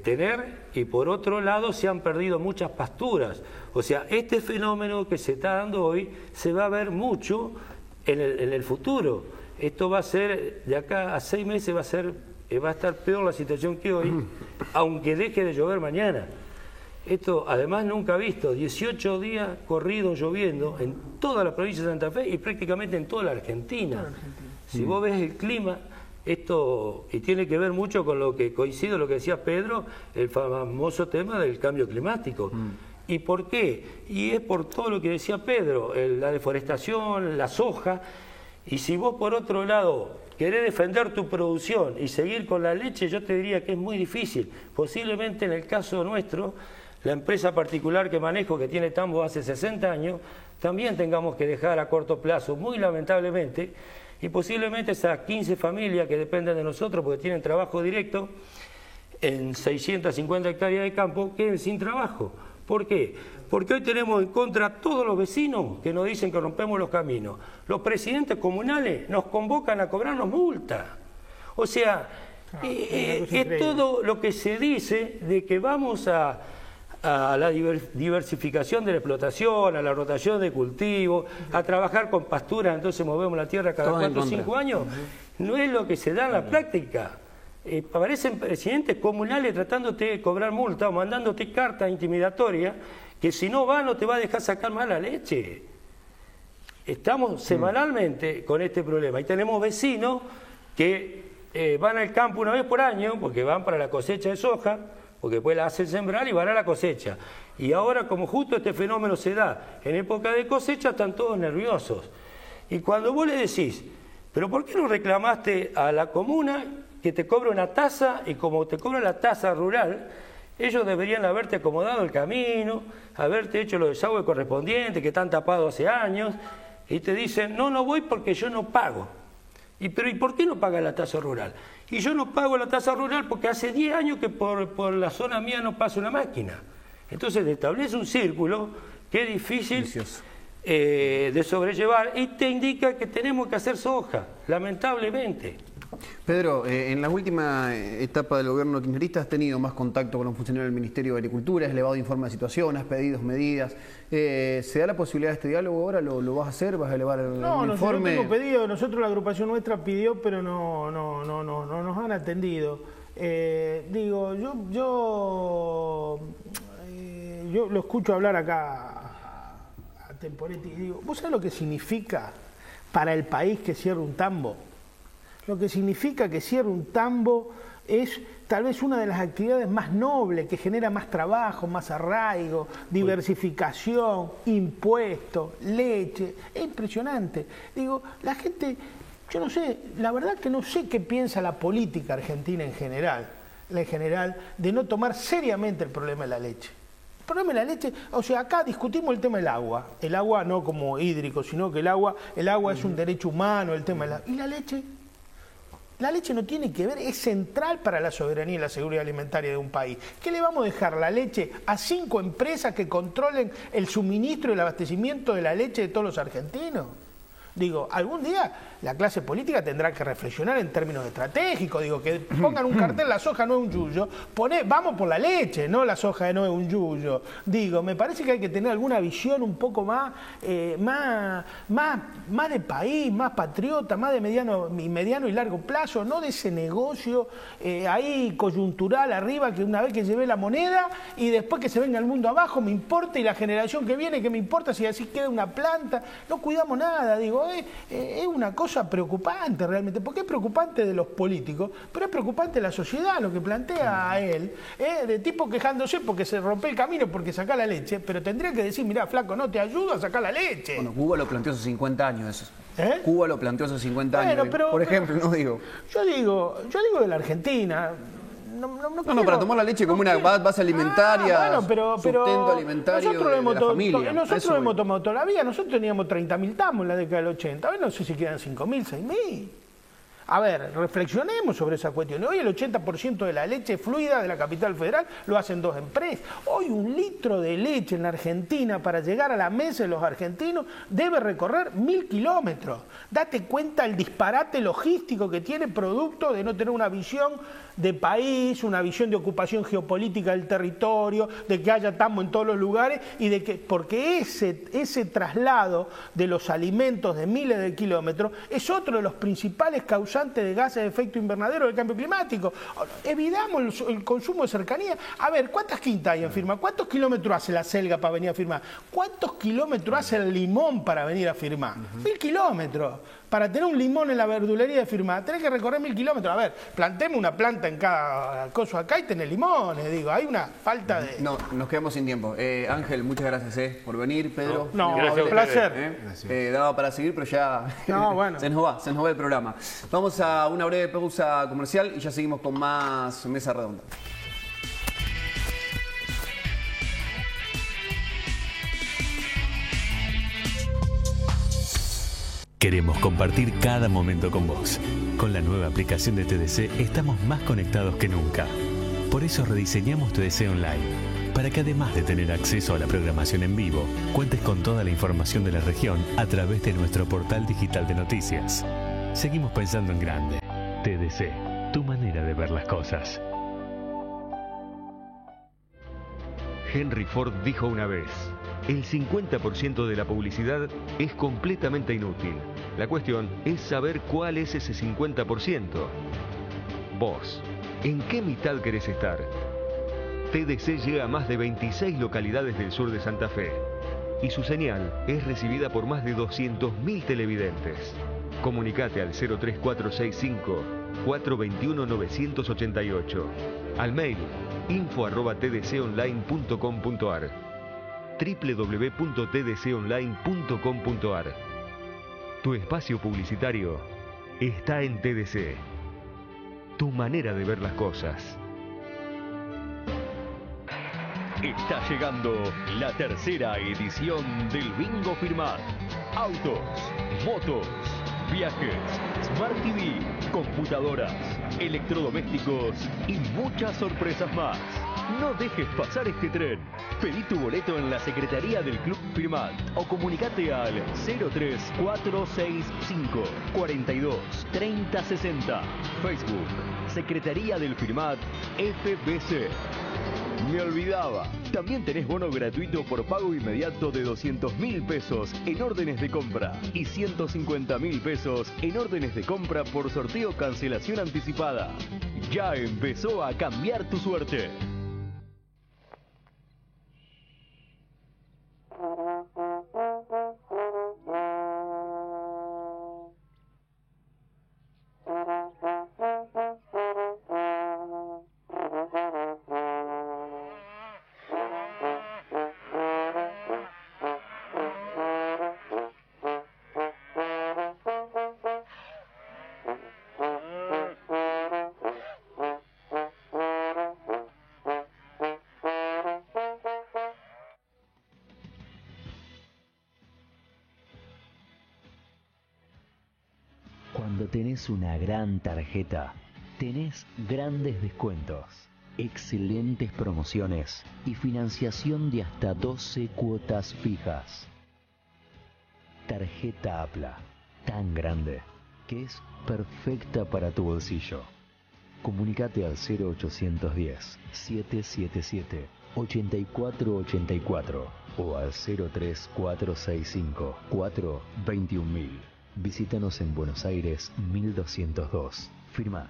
tener, y por otro lado se han perdido muchas pasturas. O sea, este fenómeno que se está dando hoy se va a ver mucho en el futuro. Esto va a ser, de acá a 6 meses va a estar peor la situación que hoy, aunque deje de llover mañana. Esto además nunca visto, 18 días corridos lloviendo en toda la provincia de Santa Fe y prácticamente en toda la Argentina. Si vos ves el clima, esto, y tiene que ver mucho con lo que coincide lo que decía Pedro, el famoso tema del cambio climático. ¿Y por qué? Y es por todo lo que decía Pedro, la deforestación, la soja. Y si vos por otro lado querés defender tu producción y seguir con la leche, yo te diría que es muy difícil. Posiblemente en el caso nuestro, la empresa particular que manejo, que tiene tambo hace 60 años, también tengamos que dejar a corto plazo, muy lamentablemente, y posiblemente esas 15 familias que dependen de nosotros porque tienen trabajo directo en 650 hectáreas de campo, queden sin trabajo. ¿Por qué? Porque hoy tenemos en contra a todos los vecinos que nos dicen que rompemos los caminos. Los presidentes comunales nos convocan a cobrarnos multa. O sea, es todo lo que se dice de que vamos a la diversificación de la explotación, a la rotación de cultivos, a trabajar con pasturas, entonces movemos la tierra cada 4 o 5 años. No es lo que se da en la práctica. Aparecen presidentes comunales tratándote de cobrar multa o mandándote cartas intimidatorias que si no va no te va a dejar sacar más la leche. Estamos semanalmente con este problema y tenemos vecinos que van al campo una vez por año porque van para la cosecha de soja, porque después la hacen sembrar y van a la cosecha. Y ahora, como justo este fenómeno se da en época de cosecha, están todos nerviosos. Y cuando vos le decís, ¿pero por qué no reclamaste a la comuna que te cobra una tasa? Y como te cobra la tasa rural, ellos deberían haberte acomodado el camino, haberte hecho los desagües correspondientes que están tapados hace años, y te dicen, no voy porque yo no pago. ¿Y por qué no paga la tasa rural? Y yo no pago la tasa rural porque hace 10 años que por la zona mía no pasa una máquina. Entonces te establece un círculo que es difícil de sobrellevar y te indica que tenemos que hacer soja, lamentablemente. Pedro, en la última etapa del gobierno kirchnerista has tenido más contacto con los funcionarios del Ministerio de Agricultura, has elevado informe de situación, has pedido medidas. ¿Se da la posibilidad de este diálogo ahora? ¿Lo vas a hacer? ¿Vas a elevar el informe? No tengo pedido. Nosotros, la agrupación nuestra pidió, pero no nos han atendido. Yo lo escucho hablar acá a Temporetti y digo, ¿vos sabés lo que significa para el país que cierre un tambo? Lo que significa que cierre un tambo es tal vez una de las actividades más nobles, que genera más trabajo, más arraigo, diversificación, impuestos, leche. Es impresionante. Digo, la gente, yo no sé, la verdad que no sé qué piensa la política argentina en general, de no tomar seriamente el problema de la leche. El problema de la leche, o sea, acá discutimos el tema del agua. El agua no como hídrico, sino que el agua es un derecho humano, el tema del agua. ¿Y la leche? La leche no tiene que ver, es central para la soberanía y la seguridad alimentaria de un país. ¿Qué le vamos a dejar la leche a 5 empresas que controlen el suministro y el abastecimiento de la leche de todos los argentinos? Digo, algún día la clase política tendrá que reflexionar en términos estratégicos. Digo, que pongan un cartel, la soja no es un yuyo. Vamos por la leche, no la soja no es un yuyo. Digo, me parece que hay que tener alguna visión un poco más de país, más patriota, más de mediano y largo plazo, no de ese negocio ahí coyuntural arriba, que una vez que llevé la moneda y después que se venga el mundo abajo, me importa, y la generación que viene, que me importa si así queda una planta. No cuidamos nada, digo. Es una cosa preocupante realmente, porque es preocupante de los políticos, pero es preocupante de la sociedad lo que plantea a él, de tipo quejándose porque se rompe el camino, porque saca la leche, pero tendría que decir, mirá, flaco, no te ayudo a sacar la leche. Bueno, Cuba lo planteó hace 50 años eso. Cuba lo planteó hace 50 años, por ejemplo, no digo. Yo digo de la Argentina. No, para tomar la leche como una base alimentaria, sustento alimentario de la familia. Nosotros lo hemos tomado toda la vida. Nosotros teníamos 30.000 tamos en la década del 80. A ver, no sé si quedan 5.000, 6.000. A ver, reflexionemos sobre esa cuestión. Hoy el 80% de la leche fluida de la capital federal lo hacen 2 empresas. Hoy 1 litro de leche en la Argentina para llegar a la mesa de los argentinos debe recorrer 1.000 kilómetros. Date cuenta el disparate logístico que tiene producto de no tener una visión de país, una visión de ocupación geopolítica del territorio, de que haya tamo en todos los lugares y de que, porque ese traslado de los alimentos de miles de kilómetros es otro de los principales causantes de gases de efecto invernadero del cambio climático. Evitamos el consumo de cercanía. A ver, ¿cuántas quintas hay en firma? ¿Cuántos kilómetros hace la selga para venir a firmar? ¿Cuántos kilómetros hace el limón para venir a firmar? 1.000 kilómetros. Para tener un limón en la verdulería de firma, tenés que recorrer 1.000 kilómetros. A ver, plantemos una planta en cada coso acá y tenés limones, digo, hay una falta de... No, nos quedamos sin tiempo. Ángel, muchas gracias por venir, Pedro. No, un placer. Daba para seguir, pero ya bueno. se nos va el programa. Vamos a una breve pausa comercial y ya seguimos con más Mesa Redonda. Queremos compartir cada momento con vos. Con la nueva aplicación de TDC estamos más conectados que nunca. Por eso rediseñamos TDC Online, para que además de tener acceso a la programación en vivo, cuentes con toda la información de la región a través de nuestro portal digital de noticias. Seguimos pensando en grande. TDC, tu manera de ver las cosas. Henry Ford dijo una vez: el 50% de la publicidad es completamente inútil. La cuestión es saber cuál es ese 50%. Vos, ¿en qué mitad querés estar? TDC llega a más de 26 localidades del sur de Santa Fe y su señal es recibida por más de 200.000 televidentes. Comunicate al 03465 421 988, al mail info@tdconline.com.ar, www.tdconline.com.ar. Tu espacio publicitario está en TDC. Tu manera de ver las cosas. Está llegando la tercera edición del Bingo Firmat. Autos, motos, viajes, Smart TV, computadoras, electrodomésticos y muchas sorpresas más. No dejes pasar este tren. Pedí tu boleto en la secretaría del Club Firmat o comunicate al 03465 42 30 60. Facebook, Secretaría del Firmat FBC. Me olvidaba, también tenés bono gratuito por pago inmediato de 200.000 pesos en órdenes de compra y 150.000 pesos en órdenes de compra por sorteo cancelación anticipada. Ya empezó a cambiar tu suerte. Cuando tenés una gran tarjeta, tenés grandes descuentos, excelentes promociones y financiación de hasta 12 cuotas fijas. Tarjeta APLA, tan grande que es perfecta para tu bolsillo. Comunicate al 0810-777-8484 o al 03465-421.000. Visítanos en Buenos Aires 1202. Firmat.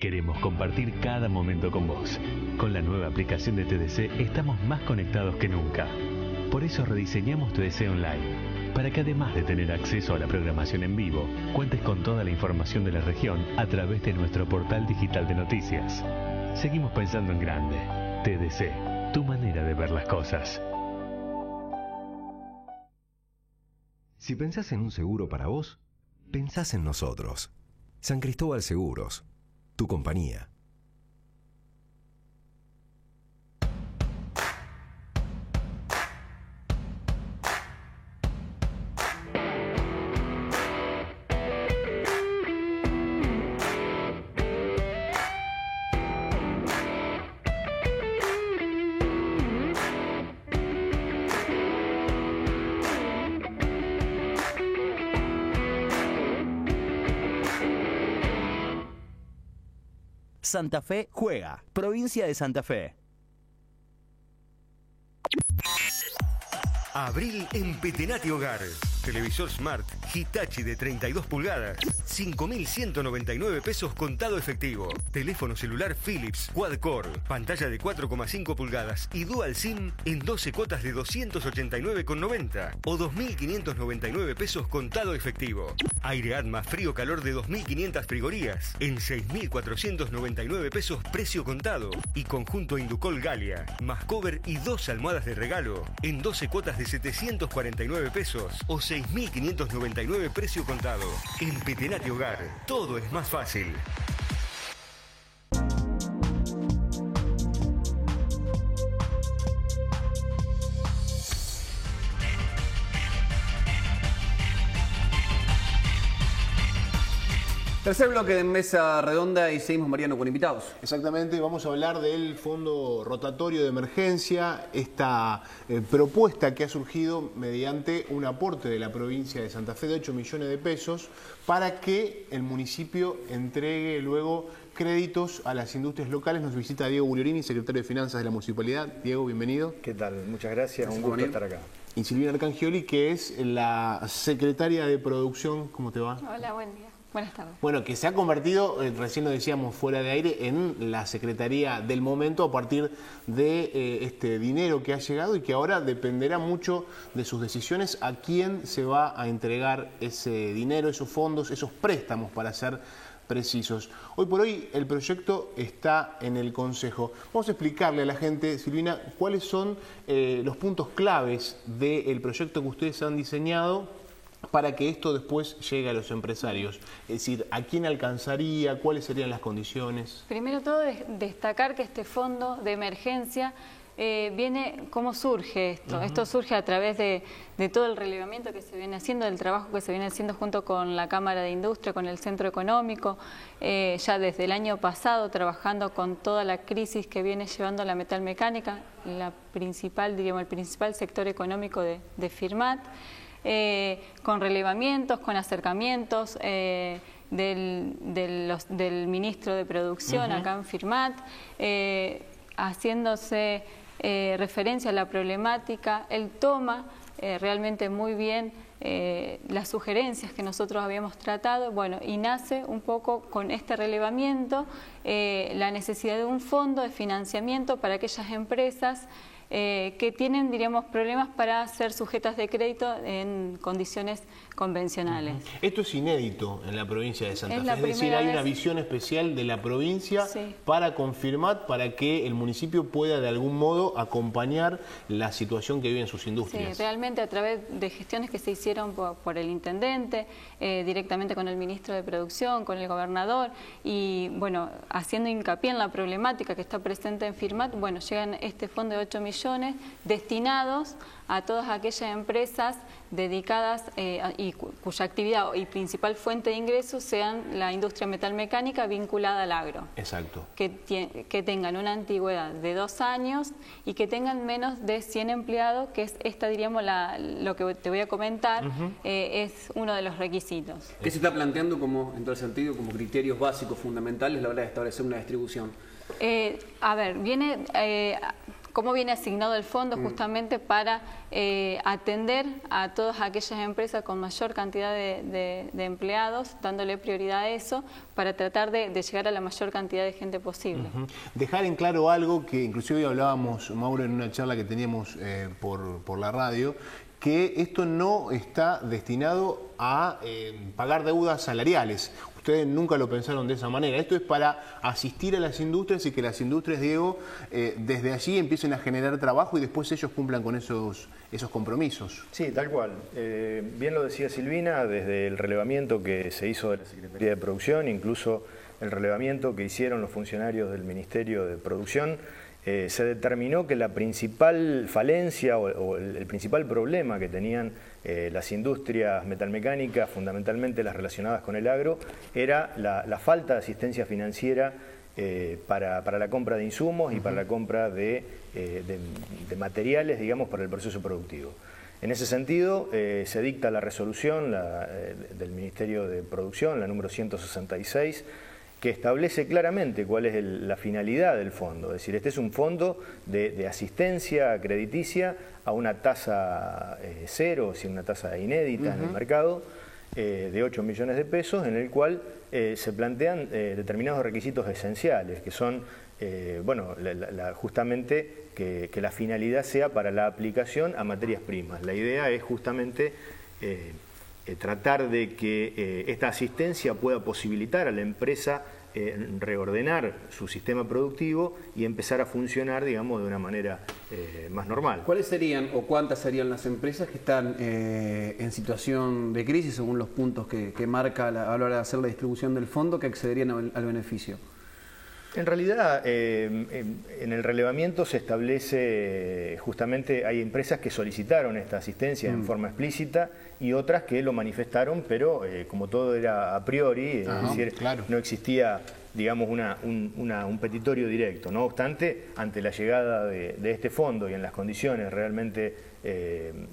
Queremos compartir cada momento con vos. Con la nueva aplicación de TDC estamos más conectados que nunca. Por eso rediseñamos TDC Online, para que además de tener acceso a la programación en vivo, cuentes con toda la información de la región a través de nuestro portal digital de noticias. Seguimos pensando en grande. TDC, tu manera de ver las cosas. Si pensás en un seguro para vos, pensás en nosotros. San Cristóbal Seguros, tu compañía. Santa Fe juega. Provincia de Santa Fe. Abril en Petenati Hogar. Televisor Smart Hitachi de 32 pulgadas. 5.199 pesos contado efectivo. Teléfono celular Philips Quad-Core. Pantalla de 4,5 pulgadas y Dual SIM en 12 cuotas de 289,90 o 2.599 pesos contado efectivo. Aire Atma frío-calor de 2.500 frigorías en 6.499 pesos precio contado. Y conjunto Inducol Galia, más cover y 2 almohadas de regalo en 12 cuotas de 749 pesos o 6.599 precio contado. En Petenati Hogar, todo es más fácil. Tercer bloque de Mesa Redonda y seguimos, Mariano, con invitados. Exactamente, vamos a hablar del Fondo Rotatorio de Emergencia, esta propuesta que ha surgido mediante un aporte de la provincia de Santa Fe de 8 millones de pesos para que el municipio entregue luego créditos a las industrias locales. Nos visita Diego Bugliorini, secretario de Finanzas de la Municipalidad. Diego, bienvenido. ¿Qué tal? Muchas gracias, un gusto estar acá. Y Silvina Arcangioli, que es la secretaria de Producción. ¿Cómo te va? Hola, buen día. Buenas tardes. Bueno, que se ha convertido, recién lo decíamos fuera de aire, en la secretaría del momento a partir de este dinero que ha llegado y que ahora dependerá mucho de sus decisiones a quién se va a entregar ese dinero, esos fondos, esos préstamos para ser precisos. Hoy por hoy el proyecto está en el Consejo. Vamos a explicarle a la gente, Silvina, cuáles son los puntos claves del proyecto que ustedes han diseñado para que esto después llegue a los empresarios. Es decir, ¿a quién alcanzaría? ¿Cuáles serían las condiciones? Primero todo, destacar que este fondo de emergencia viene, ¿cómo surge esto? Esto surge a través de todo el relevamiento que se viene haciendo, del trabajo que se viene haciendo junto con la Cámara de Industria, con el Centro Económico, ya desde el año pasado trabajando con toda la crisis que viene llevando la metalmecánica, el principal sector económico de Firmat. Con relevamientos, con acercamientos del ministro de Producción acá en Firmat, haciéndose referencia a la problemática. Él toma realmente muy bien las sugerencias que nosotros habíamos tratado, bueno, y nace un poco con este relevamiento la necesidad de un fondo de financiamiento para aquellas empresas que tienen, diríamos, problemas para ser sujetas de crédito en condiciones convencionales. Esto es inédito en la provincia de Santa Fe, es decir, hay una visión especial de la provincia para confirmar, para que el municipio pueda de algún modo acompañar la situación que viven sus industrias. Sí, realmente a través de gestiones que se hicieron por el intendente, directamente con el ministro de Producción, con el gobernador, y bueno, haciendo hincapié en la problemática que está presente en Firmat, bueno, llegan este fondo de 8 millones destinados a todas aquellas empresas dedicadas y cuya actividad y principal fuente de ingresos sean la industria metalmecánica vinculada al agro. Exacto. Que tengan una antigüedad de 2 años y que tengan menos de 100 empleados, que es esta, diríamos, lo que te voy a comentar, es uno de los requisitos. ¿Qué se está planteando como, en todo el sentido, como criterios básicos fundamentales a la hora de establecer una distribución? A ver, cómo viene asignado el fondo justamente para atender a todas aquellas empresas con mayor cantidad de empleados, dándole prioridad a eso, para tratar de llegar a la mayor cantidad de gente posible. Dejar en claro algo que inclusive hoy hablábamos, Mauro, en una charla que teníamos por la radio, que esto no está destinado a pagar deudas salariales. Ustedes nunca lo pensaron de esa manera. Esto es para asistir a las industrias y que las industrias, Diego, desde allí empiecen a generar trabajo y después ellos cumplan con esos compromisos. Sí, tal cual. Bien lo decía Silvina, desde el relevamiento que se hizo de la Secretaría de Producción, incluso el relevamiento que hicieron los funcionarios del Ministerio de Producción, se determinó que la principal falencia o el principal problema que tenían las industrias metalmecánicas, fundamentalmente las relacionadas con el agro, era la falta de asistencia financiera para la compra de insumos y para la compra de materiales, digamos, para el proceso productivo. En ese sentido, se dicta la resolución del Ministerio de Producción, la número 166, que establece claramente cuál es la finalidad del fondo. Es decir, este es un fondo de asistencia crediticia a una tasa cero, es decir, una tasa inédita en el mercado, de 8 millones de pesos, en el cual se plantean determinados requisitos esenciales, que son, justamente que la finalidad sea para la aplicación a materias primas. La idea es justamente tratar de que esta asistencia pueda posibilitar a la empresa reordenar su sistema productivo y empezar a funcionar, digamos, de una manera más normal. ¿Cuáles serían o cuántas serían las empresas que están en situación de crisis, según los puntos que marca a la hora de hacer la distribución del fondo, que accederían al beneficio? En realidad, en el relevamiento se establece, justamente hay empresas que solicitaron esta asistencia en forma explícita y otras que lo manifestaron, pero como todo era a priori, es decir, no existía, digamos, un petitorio directo. No obstante, ante la llegada de este fondo y en las condiciones realmente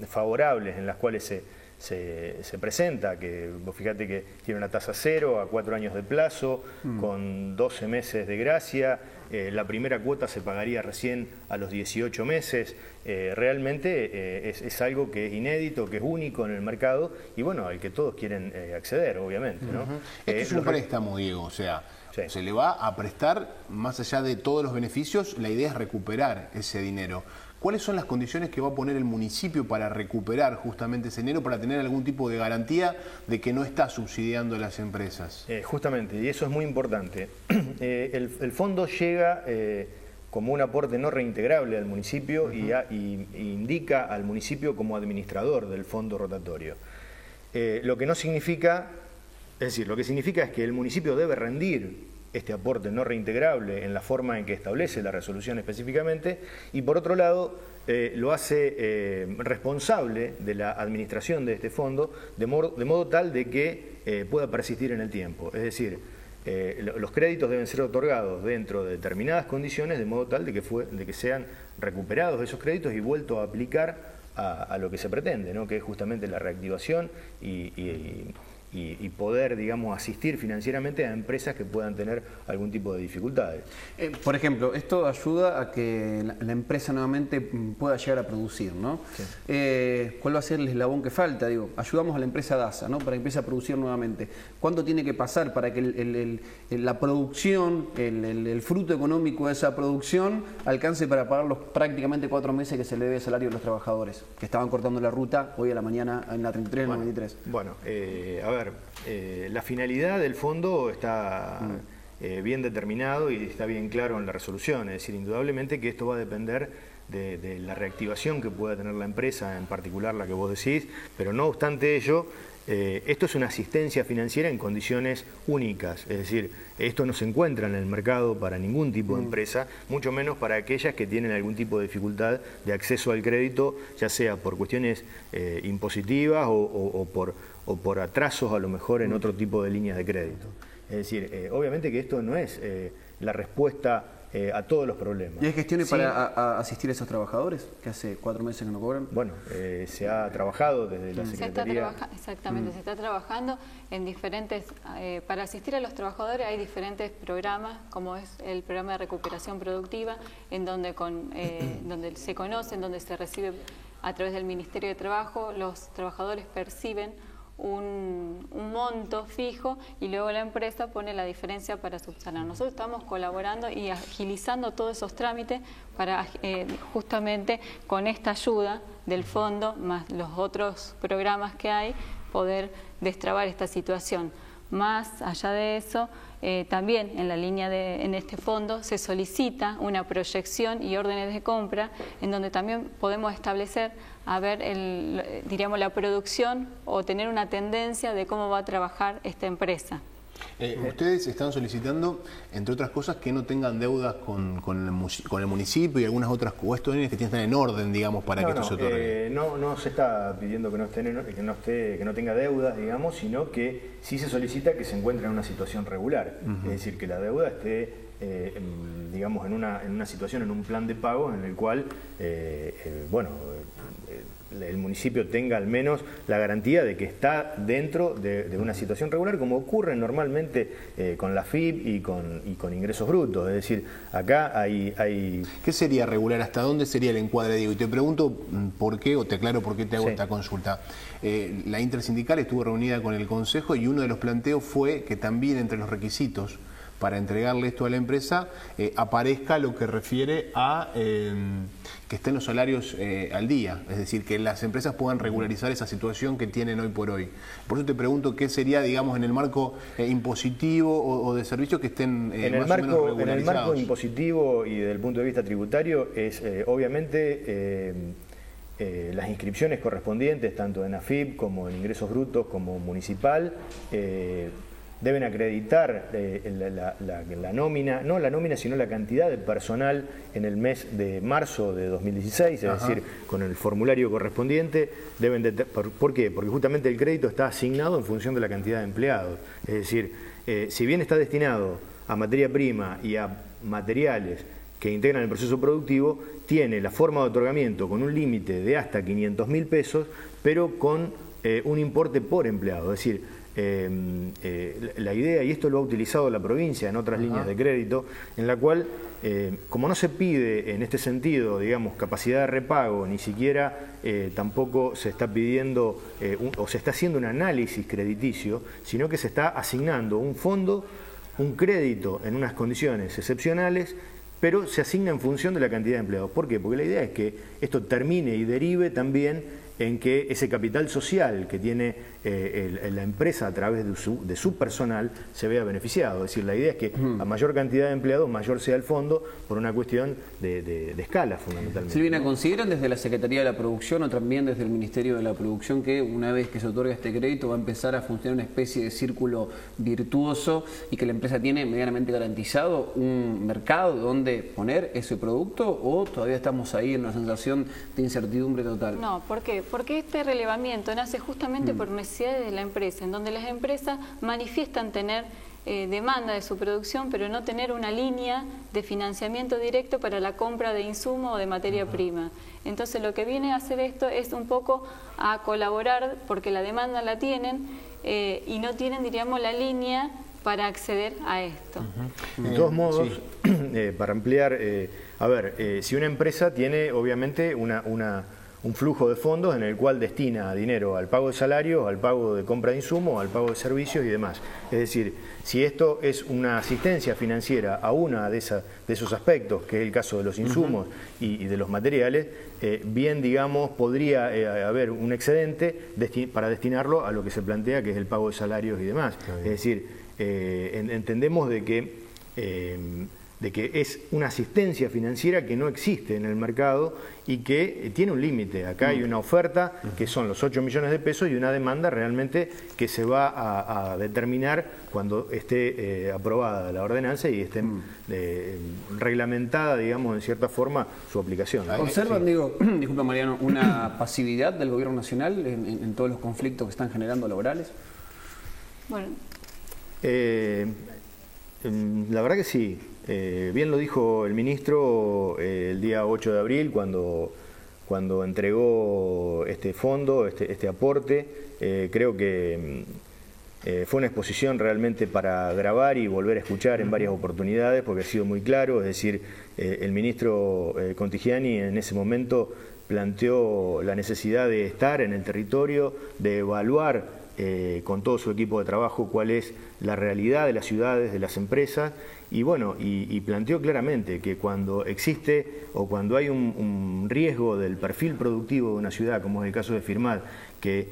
favorables en las cuales se presenta, que vos fíjate que tiene una tasa cero a 4 años de plazo, con 12 meses de gracia, la primera cuota se pagaría recién a los 18 meses, realmente es algo que es inédito, que es único en el mercado y bueno, al que todos quieren acceder, obviamente, ¿no? Esto es un préstamo, Diego, o sea, se le va a prestar, más allá de todos los beneficios, la idea es recuperar ese dinero. ¿Cuáles son las condiciones que va a poner el municipio para recuperar justamente ese dinero, para tener algún tipo de garantía de que no está subsidiando a las empresas? Justamente, y eso es muy importante. El fondo llega como un aporte no reintegrable al municipio y indica al municipio como administrador del fondo rotatorio. Lo que no significa, es decir, lo que significa es que el municipio debe rendir este aporte no reintegrable en la forma en que establece la resolución específicamente, y por otro lado lo hace responsable de la administración de este fondo de modo tal de que pueda persistir en el tiempo. Es decir, los créditos deben ser otorgados dentro de determinadas condiciones de modo tal de que sean recuperados esos créditos y vuelto a aplicar a lo que se pretende, ¿no? Que es justamente la reactivación y poder, digamos, asistir financieramente a empresas que puedan tener algún tipo de dificultades. Por ejemplo, esto ayuda a que la empresa nuevamente pueda llegar a producir, ¿no? Sí. ¿Cuál va a ser el eslabón que falta? Digo, ayudamos a la empresa DASA, ¿no? Para que empiece a producir nuevamente. ¿Cuánto tiene que pasar para que la producción, el fruto económico de esa producción alcance para pagar los prácticamente 4 meses que se le debe salario a los trabajadores que estaban cortando la ruta hoy a la mañana en la 33 y la 93? Bueno, a ver, la finalidad del fondo está bien determinado y está bien claro en la resolución, es decir, indudablemente que esto va a depender de la reactivación que pueda tener la empresa, en particular la que vos decís, pero no obstante ello, esto es una asistencia financiera en condiciones únicas, es decir, esto no se encuentra en el mercado para ningún tipo de empresa, mucho menos para aquellas que tienen algún tipo de dificultad de acceso al crédito, ya sea por cuestiones impositivas o por atrasos a lo mejor en otro tipo de líneas de crédito. Es decir, obviamente que esto no es la respuesta a todos los problemas. ¿Y hay gestiones para asistir a esos trabajadores que hace 4 meses que no cobran? Bueno, se ha trabajado desde la Secretaría. Exactamente, se está trabajando en diferentes... para asistir a los trabajadores hay diferentes programas, como es el programa de recuperación productiva, en donde, donde se conocen, donde se recibe a través del Ministerio de Trabajo, los trabajadores perciben un monto fijo y luego la empresa pone la diferencia para subsanar. Nosotros estamos colaborando y agilizando todos esos trámites para justamente con esta ayuda del fondo más los otros programas que hay poder destrabar esta situación. Más allá de eso, también en la línea en este fondo se solicita una proyección y órdenes de compra en donde también podemos establecer a ver, diríamos, la producción o tener una tendencia de cómo va a trabajar esta empresa. Ustedes están solicitando, entre otras cosas, que no tengan deudas con el municipio y algunas otras cuestiones que están en orden, digamos, para que esto se otorgue. No se está pidiendo que no tenga deudas, digamos, sino que sí se solicita que se encuentre en una situación regular. Es decir, que la deuda esté, digamos, en una situación, en un plan de pago en el cual, el municipio tenga al menos la garantía de que está dentro de una situación regular, como ocurre normalmente con la FIP y con ingresos brutos. Es decir, acá hay... ¿Qué sería regular? ¿Hasta dónde sería el encuadre, Diego? Y te pregunto por qué, o te aclaro por qué te hago esta consulta. La intersindical estuvo reunida con el Consejo y uno de los planteos fue que también entre los requisitos para entregarle esto a la empresa aparezca lo que refiere a que estén los salarios al día, es decir, que las empresas puedan regularizar esa situación que tienen hoy por hoy. Por eso te pregunto qué sería, digamos, en el marco impositivo o de servicios que estén más o menos regularizados. En el marco impositivo y desde el punto de vista tributario es obviamente las inscripciones correspondientes, tanto en AFIP como en ingresos brutos como municipal, deben acreditar la nómina, no la nómina, sino la cantidad de personal en el mes de marzo de 2016, es decir, con el formulario correspondiente. ¿Por qué? Porque justamente el crédito está asignado en función de la cantidad de empleados. Es decir, si bien está destinado a materia prima y a materiales que integran el proceso productivo, tiene la forma de otorgamiento con un límite de hasta 500.000 pesos, pero con un importe por empleado. Es decir, la idea, y esto lo ha utilizado la provincia en otras líneas de crédito, en la cual, como no se pide en este sentido, digamos, capacidad de repago, ni siquiera tampoco se está pidiendo o se está haciendo un análisis crediticio, sino que se está asignando un fondo, un crédito en unas condiciones excepcionales, pero se asigna en función de la cantidad de empleados. ¿Por qué? Porque la idea es que esto termine y derive también en que ese capital social que tiene la empresa a través de su personal se vea beneficiado. Es decir, la idea es que a mayor cantidad de empleados, mayor sea el fondo, por una cuestión de escala, fundamentalmente. Silvina, ¿consideran desde la Secretaría de la Producción o también desde el Ministerio de la Producción que una vez que se otorga este crédito va a empezar a funcionar una especie de círculo virtuoso y que la empresa tiene medianamente garantizado un mercado donde poner ese producto, o todavía estamos ahí en una sensación de incertidumbre total? No, ¿por qué? Porque este relevamiento nace justamente por necesidades de la empresa, en donde las empresas manifiestan tener demanda de su producción, pero no tener una línea de financiamiento directo para la compra de insumo o de materia prima. Entonces lo que viene a hacer esto es un poco a colaborar, porque la demanda la tienen y no tienen, diríamos, la línea para acceder a esto. De todos modos, para ampliar, si una empresa tiene obviamente un flujo de fondos en el cual destina dinero al pago de salarios, al pago de compra de insumos, al pago de servicios y demás. Es decir, si esto es una asistencia financiera a una de esos aspectos, que es el caso de los insumos y de los materiales, bien, digamos, podría haber un excedente para destinarlo a lo que se plantea, que es el pago de salarios y demás. Es decir, entendemos de que es una asistencia financiera que no existe en el mercado y que tiene un límite. Acá hay una oferta que son los 8 millones de pesos y una demanda realmente que se va a determinar cuando esté aprobada la ordenanza y esté reglamentada, digamos, en cierta forma, su aplicación. ¿Observan, disculpa Mariano, una pasividad del gobierno nacional en todos los conflictos que están generando laborales? Bueno. La verdad que sí. Bien lo dijo el ministro el día 8 de abril cuando entregó este fondo, este aporte. Creo que fue una exposición realmente para grabar y volver a escuchar en varias oportunidades porque ha sido muy claro. Es decir, el ministro Contigiani en ese momento planteó la necesidad de estar en el territorio, de evaluar con todo su equipo de trabajo cuál es la realidad de las ciudades, de las empresas, y bueno, y planteó claramente que cuando existe o cuando hay un riesgo del perfil productivo de una ciudad, como es el caso de Firmat, que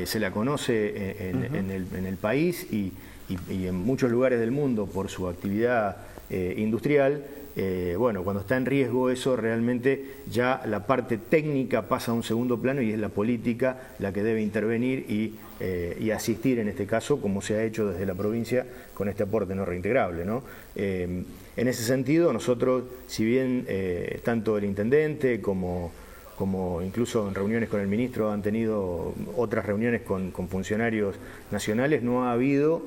se la conoce en el país y en muchos lugares del mundo por su actividad industrial, bueno, cuando está en riesgo eso, realmente ya la parte técnica pasa a un segundo plano y es la política la que debe intervenir y asistir en este caso, como se ha hecho desde la provincia con este aporte no reintegrable, ¿no? En ese sentido, nosotros, si bien tanto el intendente como incluso en reuniones con el ministro han tenido otras reuniones con funcionarios nacionales, no ha habido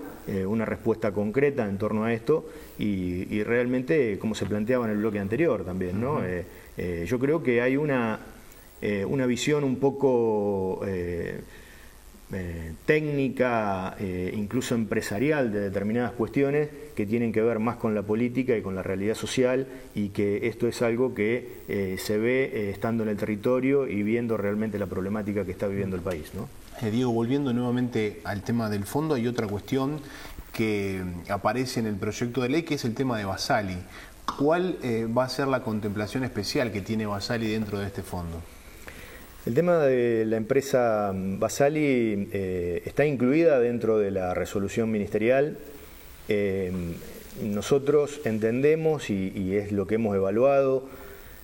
una respuesta concreta en torno a esto y realmente, como se planteaba en el bloque anterior también, ¿no? Yo creo que hay una visión un poco técnica, incluso empresarial de determinadas cuestiones que tienen que ver más con la política y con la realidad social y que esto es algo que se ve estando en el territorio y viendo realmente la problemática que está viviendo el país, ¿no? Diego, volviendo nuevamente al tema del fondo, hay otra cuestión que aparece en el proyecto de ley que es el tema de Basali. ¿Cuál va a ser la contemplación especial que tiene Basali dentro de este fondo? El tema de la empresa Basali está incluida dentro de la resolución ministerial. Nosotros entendemos, y es lo que hemos evaluado,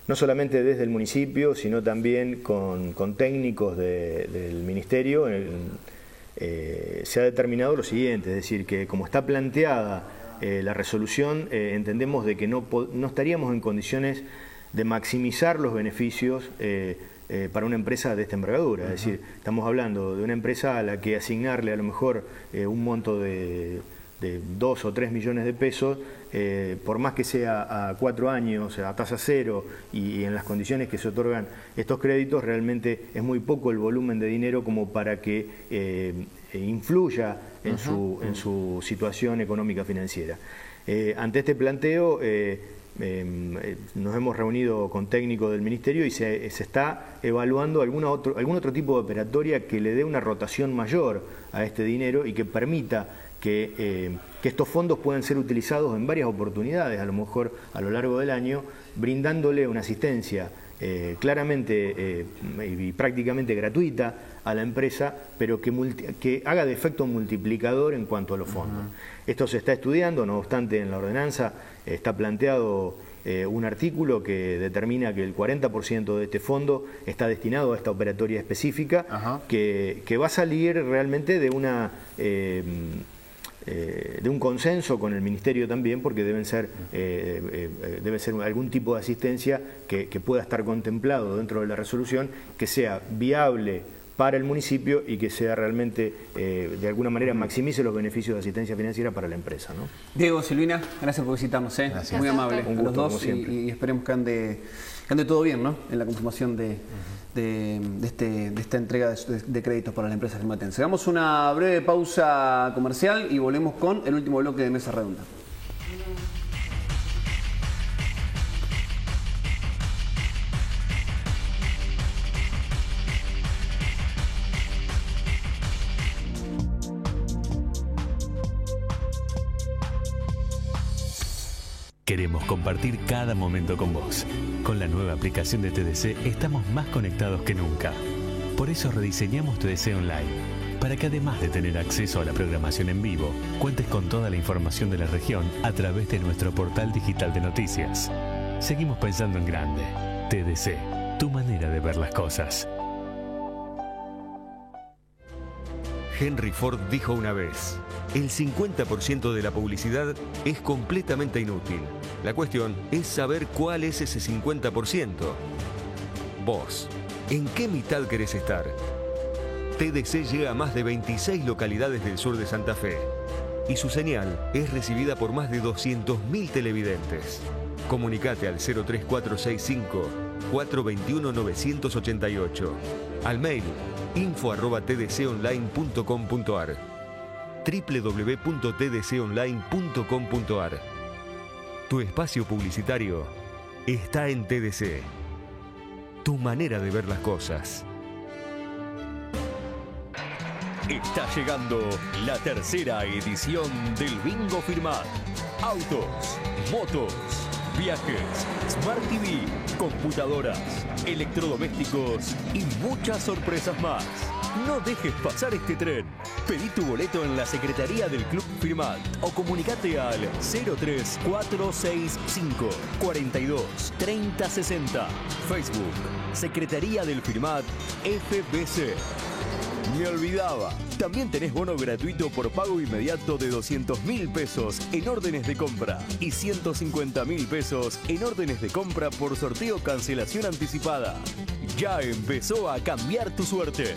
no solamente desde el municipio, sino también con técnicos del ministerio, se ha determinado lo siguiente, es decir, que como está planteada la resolución, entendemos de que no estaríamos en condiciones de maximizar los beneficios para una empresa de esta envergadura. Es decir, estamos hablando de una empresa a la que asignarle a lo mejor un monto de 2 o 3 millones de pesos, por más que sea a 4 años, a tasa cero y en las condiciones que se otorgan estos créditos, realmente es muy poco el volumen de dinero como para que influya en su situación económica financiera. Ante este planteo, nos hemos reunido con técnicos del Ministerio y se está evaluando algún otro tipo de operatoria que le dé una rotación mayor a este dinero y que permita que estos fondos puedan ser utilizados en varias oportunidades, a lo mejor a lo largo del año, brindándole una asistencia claramente y prácticamente gratuita a la empresa, pero que haga de efecto multiplicador en cuanto a los fondos. Esto se está estudiando, no obstante en la ordenanza está planteado un artículo que determina que el 40% de este fondo está destinado a esta operatoria específica, que va a salir realmente de un consenso con el Ministerio también, porque debe ser algún tipo de asistencia que pueda estar contemplado dentro de la resolución, que sea viable para el municipio y que sea realmente, de alguna manera, maximice los beneficios de asistencia financiera para la empresa, ¿no? Diego, Silvina, gracias por visitarnos, Gracias. Muy amable. Un gusto, los dos, como siempre. y esperemos que ande todo bien, ¿no? En la consumación de esta entrega de créditos para la empresa firmatense. Damos una breve pausa comercial y volvemos con el último bloque de Mesa Redonda. Queremos compartir cada momento con vos. Con la nueva aplicación de TDC estamos más conectados que nunca. Por eso rediseñamos TDC Online, para que además de tener acceso a la programación en vivo, cuentes con toda la información de la región a través de nuestro portal digital de noticias. Seguimos pensando en grande. TDC, tu manera de ver las cosas. Henry Ford dijo una vez, el 50% de la publicidad es completamente inútil. La cuestión es saber cuál es ese 50%. Vos, ¿en qué mitad querés estar? TDC llega a más de 26 localidades del sur de Santa Fe y su señal es recibida por más de 200.000 televidentes. Comunicate al 03465 421 988, al mail info@tdconline.com.ar, www.tdconline.com.ar. Tu espacio publicitario está en TDC. Tu manera de ver las cosas. Está llegando la tercera edición del Bingo Firmat. Autos, motos, viajes, Smart TV, computadoras, electrodomésticos y muchas sorpresas más. No dejes pasar este tren. Pedí tu boleto en la Secretaría del Club Firmat o comunicate al 03465 42 30 60. Facebook, Secretaría del Firmat, FBC. Me olvidaba. También tenés bono gratuito por pago inmediato de 200.000 pesos en órdenes de compra y 150.000 pesos en órdenes de compra por sorteo cancelación anticipada. Ya empezó a cambiar tu suerte.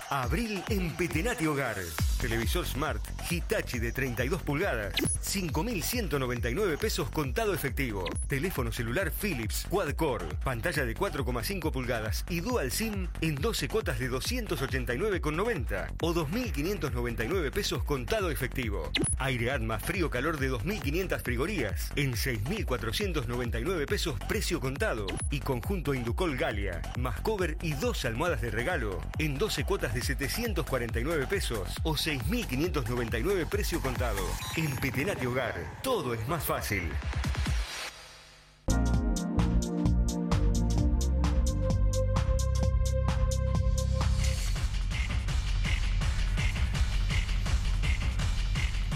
Abril en Petenati Hogar. Televisor Smart Hitachi de 32 pulgadas. 5.199 pesos contado efectivo. Teléfono celular Philips Quad-Core. Pantalla de 4,5 pulgadas y Dual SIM en 12 cuotas de 289,90 o 2.599 pesos contado efectivo. Aire Atma frío-calor de 2.500 frigorías en 6.499 pesos precio contado. Y conjunto Inducol Galia, más cover y 2 almohadas de regalo en 12 cuotas de 749 pesos o 6.599 precio contado. En Petenati Hogar, todo es más fácil.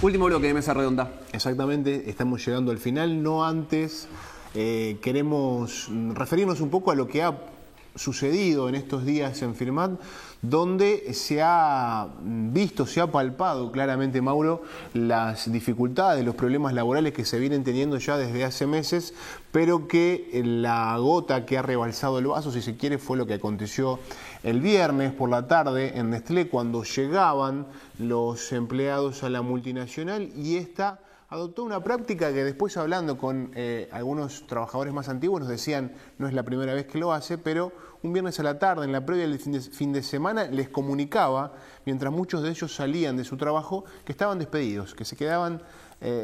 Último bloque de Mesa Redonda. Exactamente, estamos llegando al final, no antes queremos referirnos un poco a lo que ha sucedido en estos días en Firmat, donde se ha visto, se ha palpado claramente, Mauro, las dificultades, los problemas laborales que se vienen teniendo ya desde hace meses, pero que la gota que ha rebalsado el vaso, si se quiere, fue lo que aconteció el viernes por la tarde en Nestlé, cuando llegaban los empleados a la multinacional y esta adoptó una práctica que después, hablando con algunos trabajadores más antiguos, nos decían no es la primera vez que lo hace, pero un viernes a la tarde, en la previa del fin de semana, les comunicaba, mientras muchos de ellos salían de su trabajo, que estaban despedidos, que se quedaban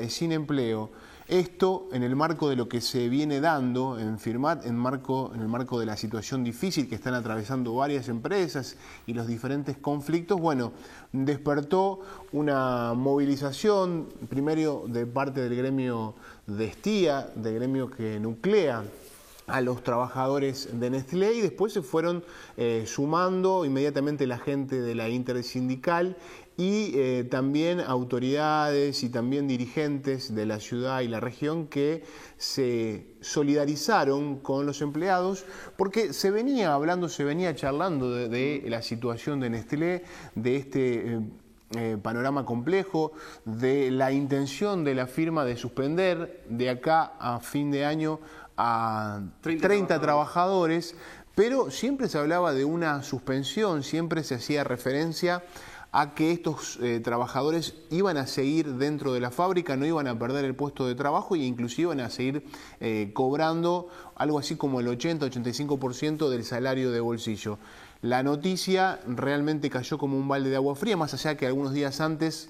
sin empleo. Esto en el marco de lo que se viene dando en Firmat, en el marco de la situación difícil que están atravesando varias empresas y los diferentes conflictos, bueno, despertó una movilización, primero de parte del gremio de Estía, del gremio que nuclea a los trabajadores de Nestlé, y después se fueron sumando inmediatamente la gente de la intersindical y también autoridades y también dirigentes de la ciudad y la región que se solidarizaron con los empleados, porque se venía hablando, se venía charlando de la situación de Nestlé, de este panorama complejo, de la intención de la firma de suspender de acá a fin de año a 30 trabajadores, pero siempre se hablaba de una suspensión, siempre se hacía referencia a que estos trabajadores iban a seguir dentro de la fábrica, no iban a perder el puesto de trabajo e inclusive iban a seguir cobrando algo así como el 80-85% del salario de bolsillo. La noticia realmente cayó como un balde de agua fría, más allá que algunos días antes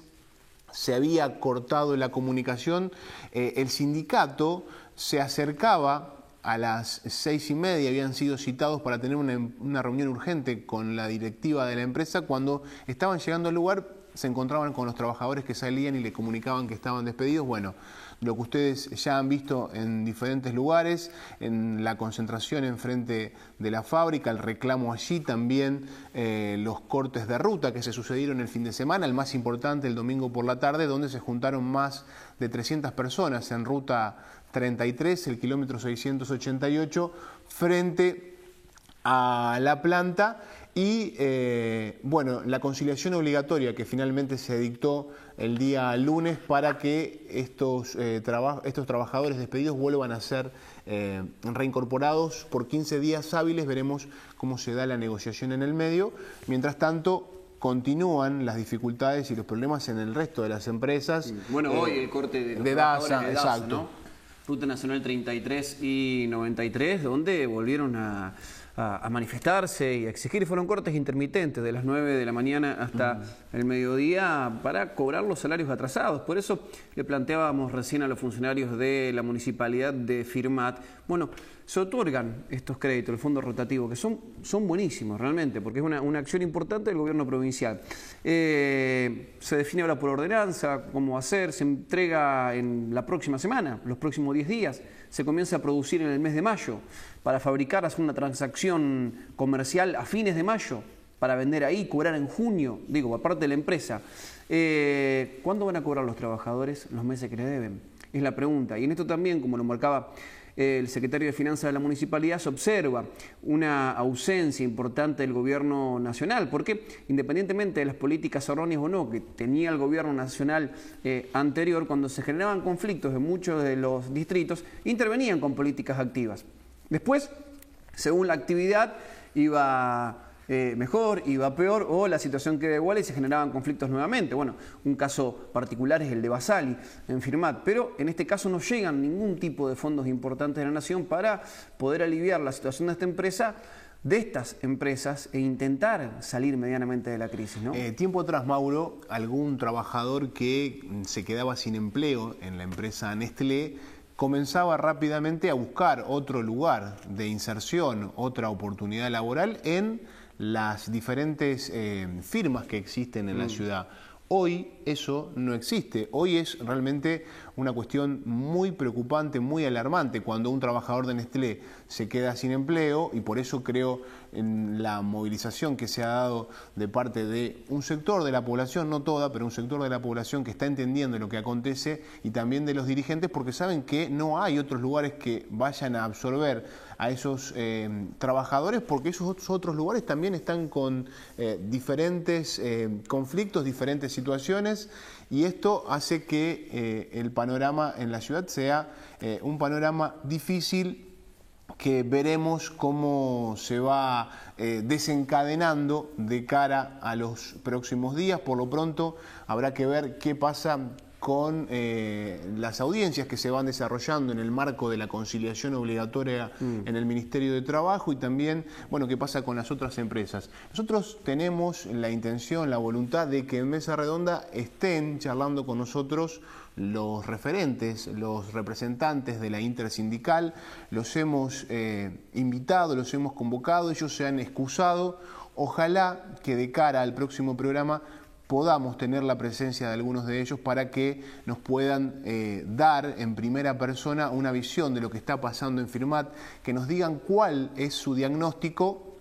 se había cortado la comunicación. El sindicato se acercaba a las 6:30, habían sido citados para tener una reunión urgente con la directiva de la empresa. Cuando estaban llegando al lugar se encontraban con los trabajadores que salían y le comunicaban que estaban despedidos. Bueno, lo que ustedes ya han visto en diferentes lugares, en la concentración enfrente de la fábrica, el reclamo allí, también los cortes de ruta que se sucedieron el fin de semana, el más importante el domingo por la tarde, donde se juntaron más de 300 personas en ruta 33, el kilómetro 688, frente a la planta. Y bueno, la conciliación obligatoria que finalmente se dictó el día lunes para que estos trabajadores despedidos vuelvan a ser reincorporados por 15 días hábiles. Veremos cómo se da la negociación en el medio. Mientras tanto, continúan las dificultades y los problemas en el resto de las empresas. Bueno, hoy el corte de los DASA, de DASA, exacto. ¿no? Ruta Nacional 33 y 93, donde volvieron a manifestarse y a exigir. Fueron cortes intermitentes de las 9 de la mañana hasta el mediodía para cobrar los salarios atrasados. Por eso le planteábamos recién a los funcionarios de la municipalidad de Firmat, bueno, se otorgan estos créditos, el fondo rotativo, que son buenísimos realmente, porque es una acción importante del gobierno provincial. Se define ahora por ordenanza cómo va a ser, se entrega en la próxima semana, los próximos 10 días, se comienza a producir en el mes de mayo, para fabricar, hacer una transacción comercial a fines de mayo, para vender ahí, cobrar en junio, digo, aparte de la empresa. ¿Cuándo van a cobrar los trabajadores los meses que les deben? Es la pregunta. Y en esto también, como lo marcaba el secretario de Finanzas de la Municipalidad, se observa una ausencia importante del gobierno nacional, porque independientemente de las políticas erróneas o no que tenía el gobierno nacional anterior, cuando se generaban conflictos en muchos de los distritos, intervenían con políticas activas. Después, según la actividad, iba mejor, iba peor, o la situación queda igual y se generaban conflictos nuevamente. Bueno, un caso particular es el de Basali en Firmat, pero en este caso no llegan ningún tipo de fondos importantes de la nación para poder aliviar la situación de esta empresa, de estas empresas, e intentar salir medianamente de la crisis, ¿no? Tiempo atrás, Mauro, algún trabajador que se quedaba sin empleo en la empresa Nestlé comenzaba rápidamente a buscar otro lugar de inserción, otra oportunidad laboral en las diferentes firmas que existen en la ciudad. Hoy eso no existe. Hoy es realmente una cuestión muy preocupante, muy alarmante cuando un trabajador de Nestlé se queda sin empleo, y por eso creo en la movilización que se ha dado de parte de un sector de la población, no toda, pero un sector de la población que está entendiendo lo que acontece, y también de los dirigentes, porque saben que no hay otros lugares que vayan a absorber a esos trabajadores, porque esos otros lugares también están con diferentes conflictos, diferentes situaciones, y esto hace que el panorama en la ciudad sea un panorama difícil, que veremos cómo se va desencadenando de cara a los próximos días. Por lo pronto habrá que ver qué pasa con las audiencias que se van desarrollando en el marco de la conciliación obligatoria en el Ministerio de Trabajo, y también, bueno, qué pasa con las otras empresas. Nosotros tenemos la intención, la voluntad de que en Mesa Redonda estén charlando con nosotros los referentes, los representantes de la intersindical. Los hemos invitado, los hemos convocado, ellos se han excusado. Ojalá que de cara al próximo programa podamos tener la presencia de algunos de ellos para que nos puedan dar en primera persona una visión de lo que está pasando en Firmat, que nos digan cuál es su diagnóstico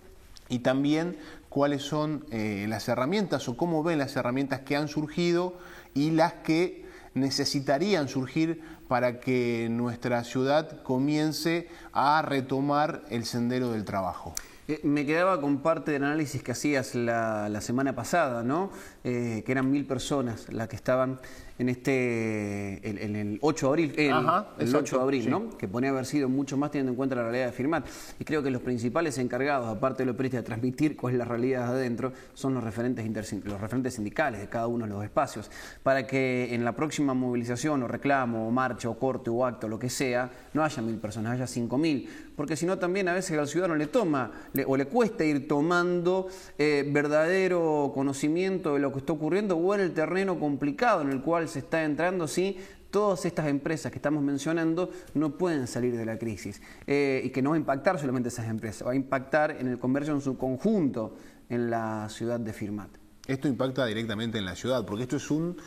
y también cuáles son las herramientas, o cómo ven las herramientas que han surgido y las que necesitarían surgir para que nuestra ciudad comience a retomar el sendero del trabajo. Me quedaba con parte del análisis que hacías la semana pasada, ¿no? que eran 1000 personas las que estaban en el 8 de abril, el 8 de abril, ¿no? Que podría haber sido mucho más teniendo en cuenta la realidad de FIRMAT. Y creo que los principales encargados, aparte de los periodistas, de transmitir cuál es la realidad adentro, son los referentes sindicales de cada uno de los espacios, para que en la próxima movilización o reclamo o marcha o corte o acto, lo que sea, no haya 1000 personas, haya 5000, porque si no también a veces al ciudadano le cuesta ir tomando verdadero conocimiento de lo que está ocurriendo o en el terreno complicado en el cual se está entrando si todas estas empresas que estamos mencionando no pueden salir de la crisis, y que no va a impactar solamente esas empresas, va a impactar en el comercio en su conjunto en la ciudad de FIRMAT. Esto impacta directamente en la ciudad, porque esto es un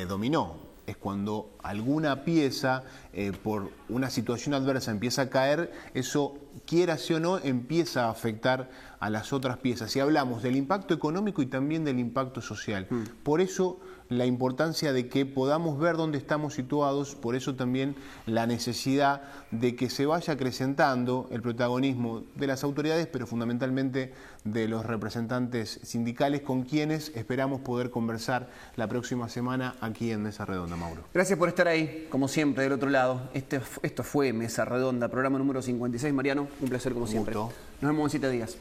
dominó. Es cuando alguna pieza, por una situación adversa, empieza a caer, eso, quiérase o no, empieza a afectar a las otras piezas. Y hablamos del impacto económico y también del impacto social. Por eso la importancia de que podamos ver dónde estamos situados, por eso también la necesidad de que se vaya acrecentando el protagonismo de las autoridades, pero fundamentalmente de los representantes sindicales, con quienes esperamos poder conversar la próxima semana aquí en Mesa Redonda, Mauro. Gracias por estar ahí, como siempre, del otro lado. Esto fue Mesa Redonda, programa número 56, Mariano. Un placer como siempre. Nos vemos en 7 días.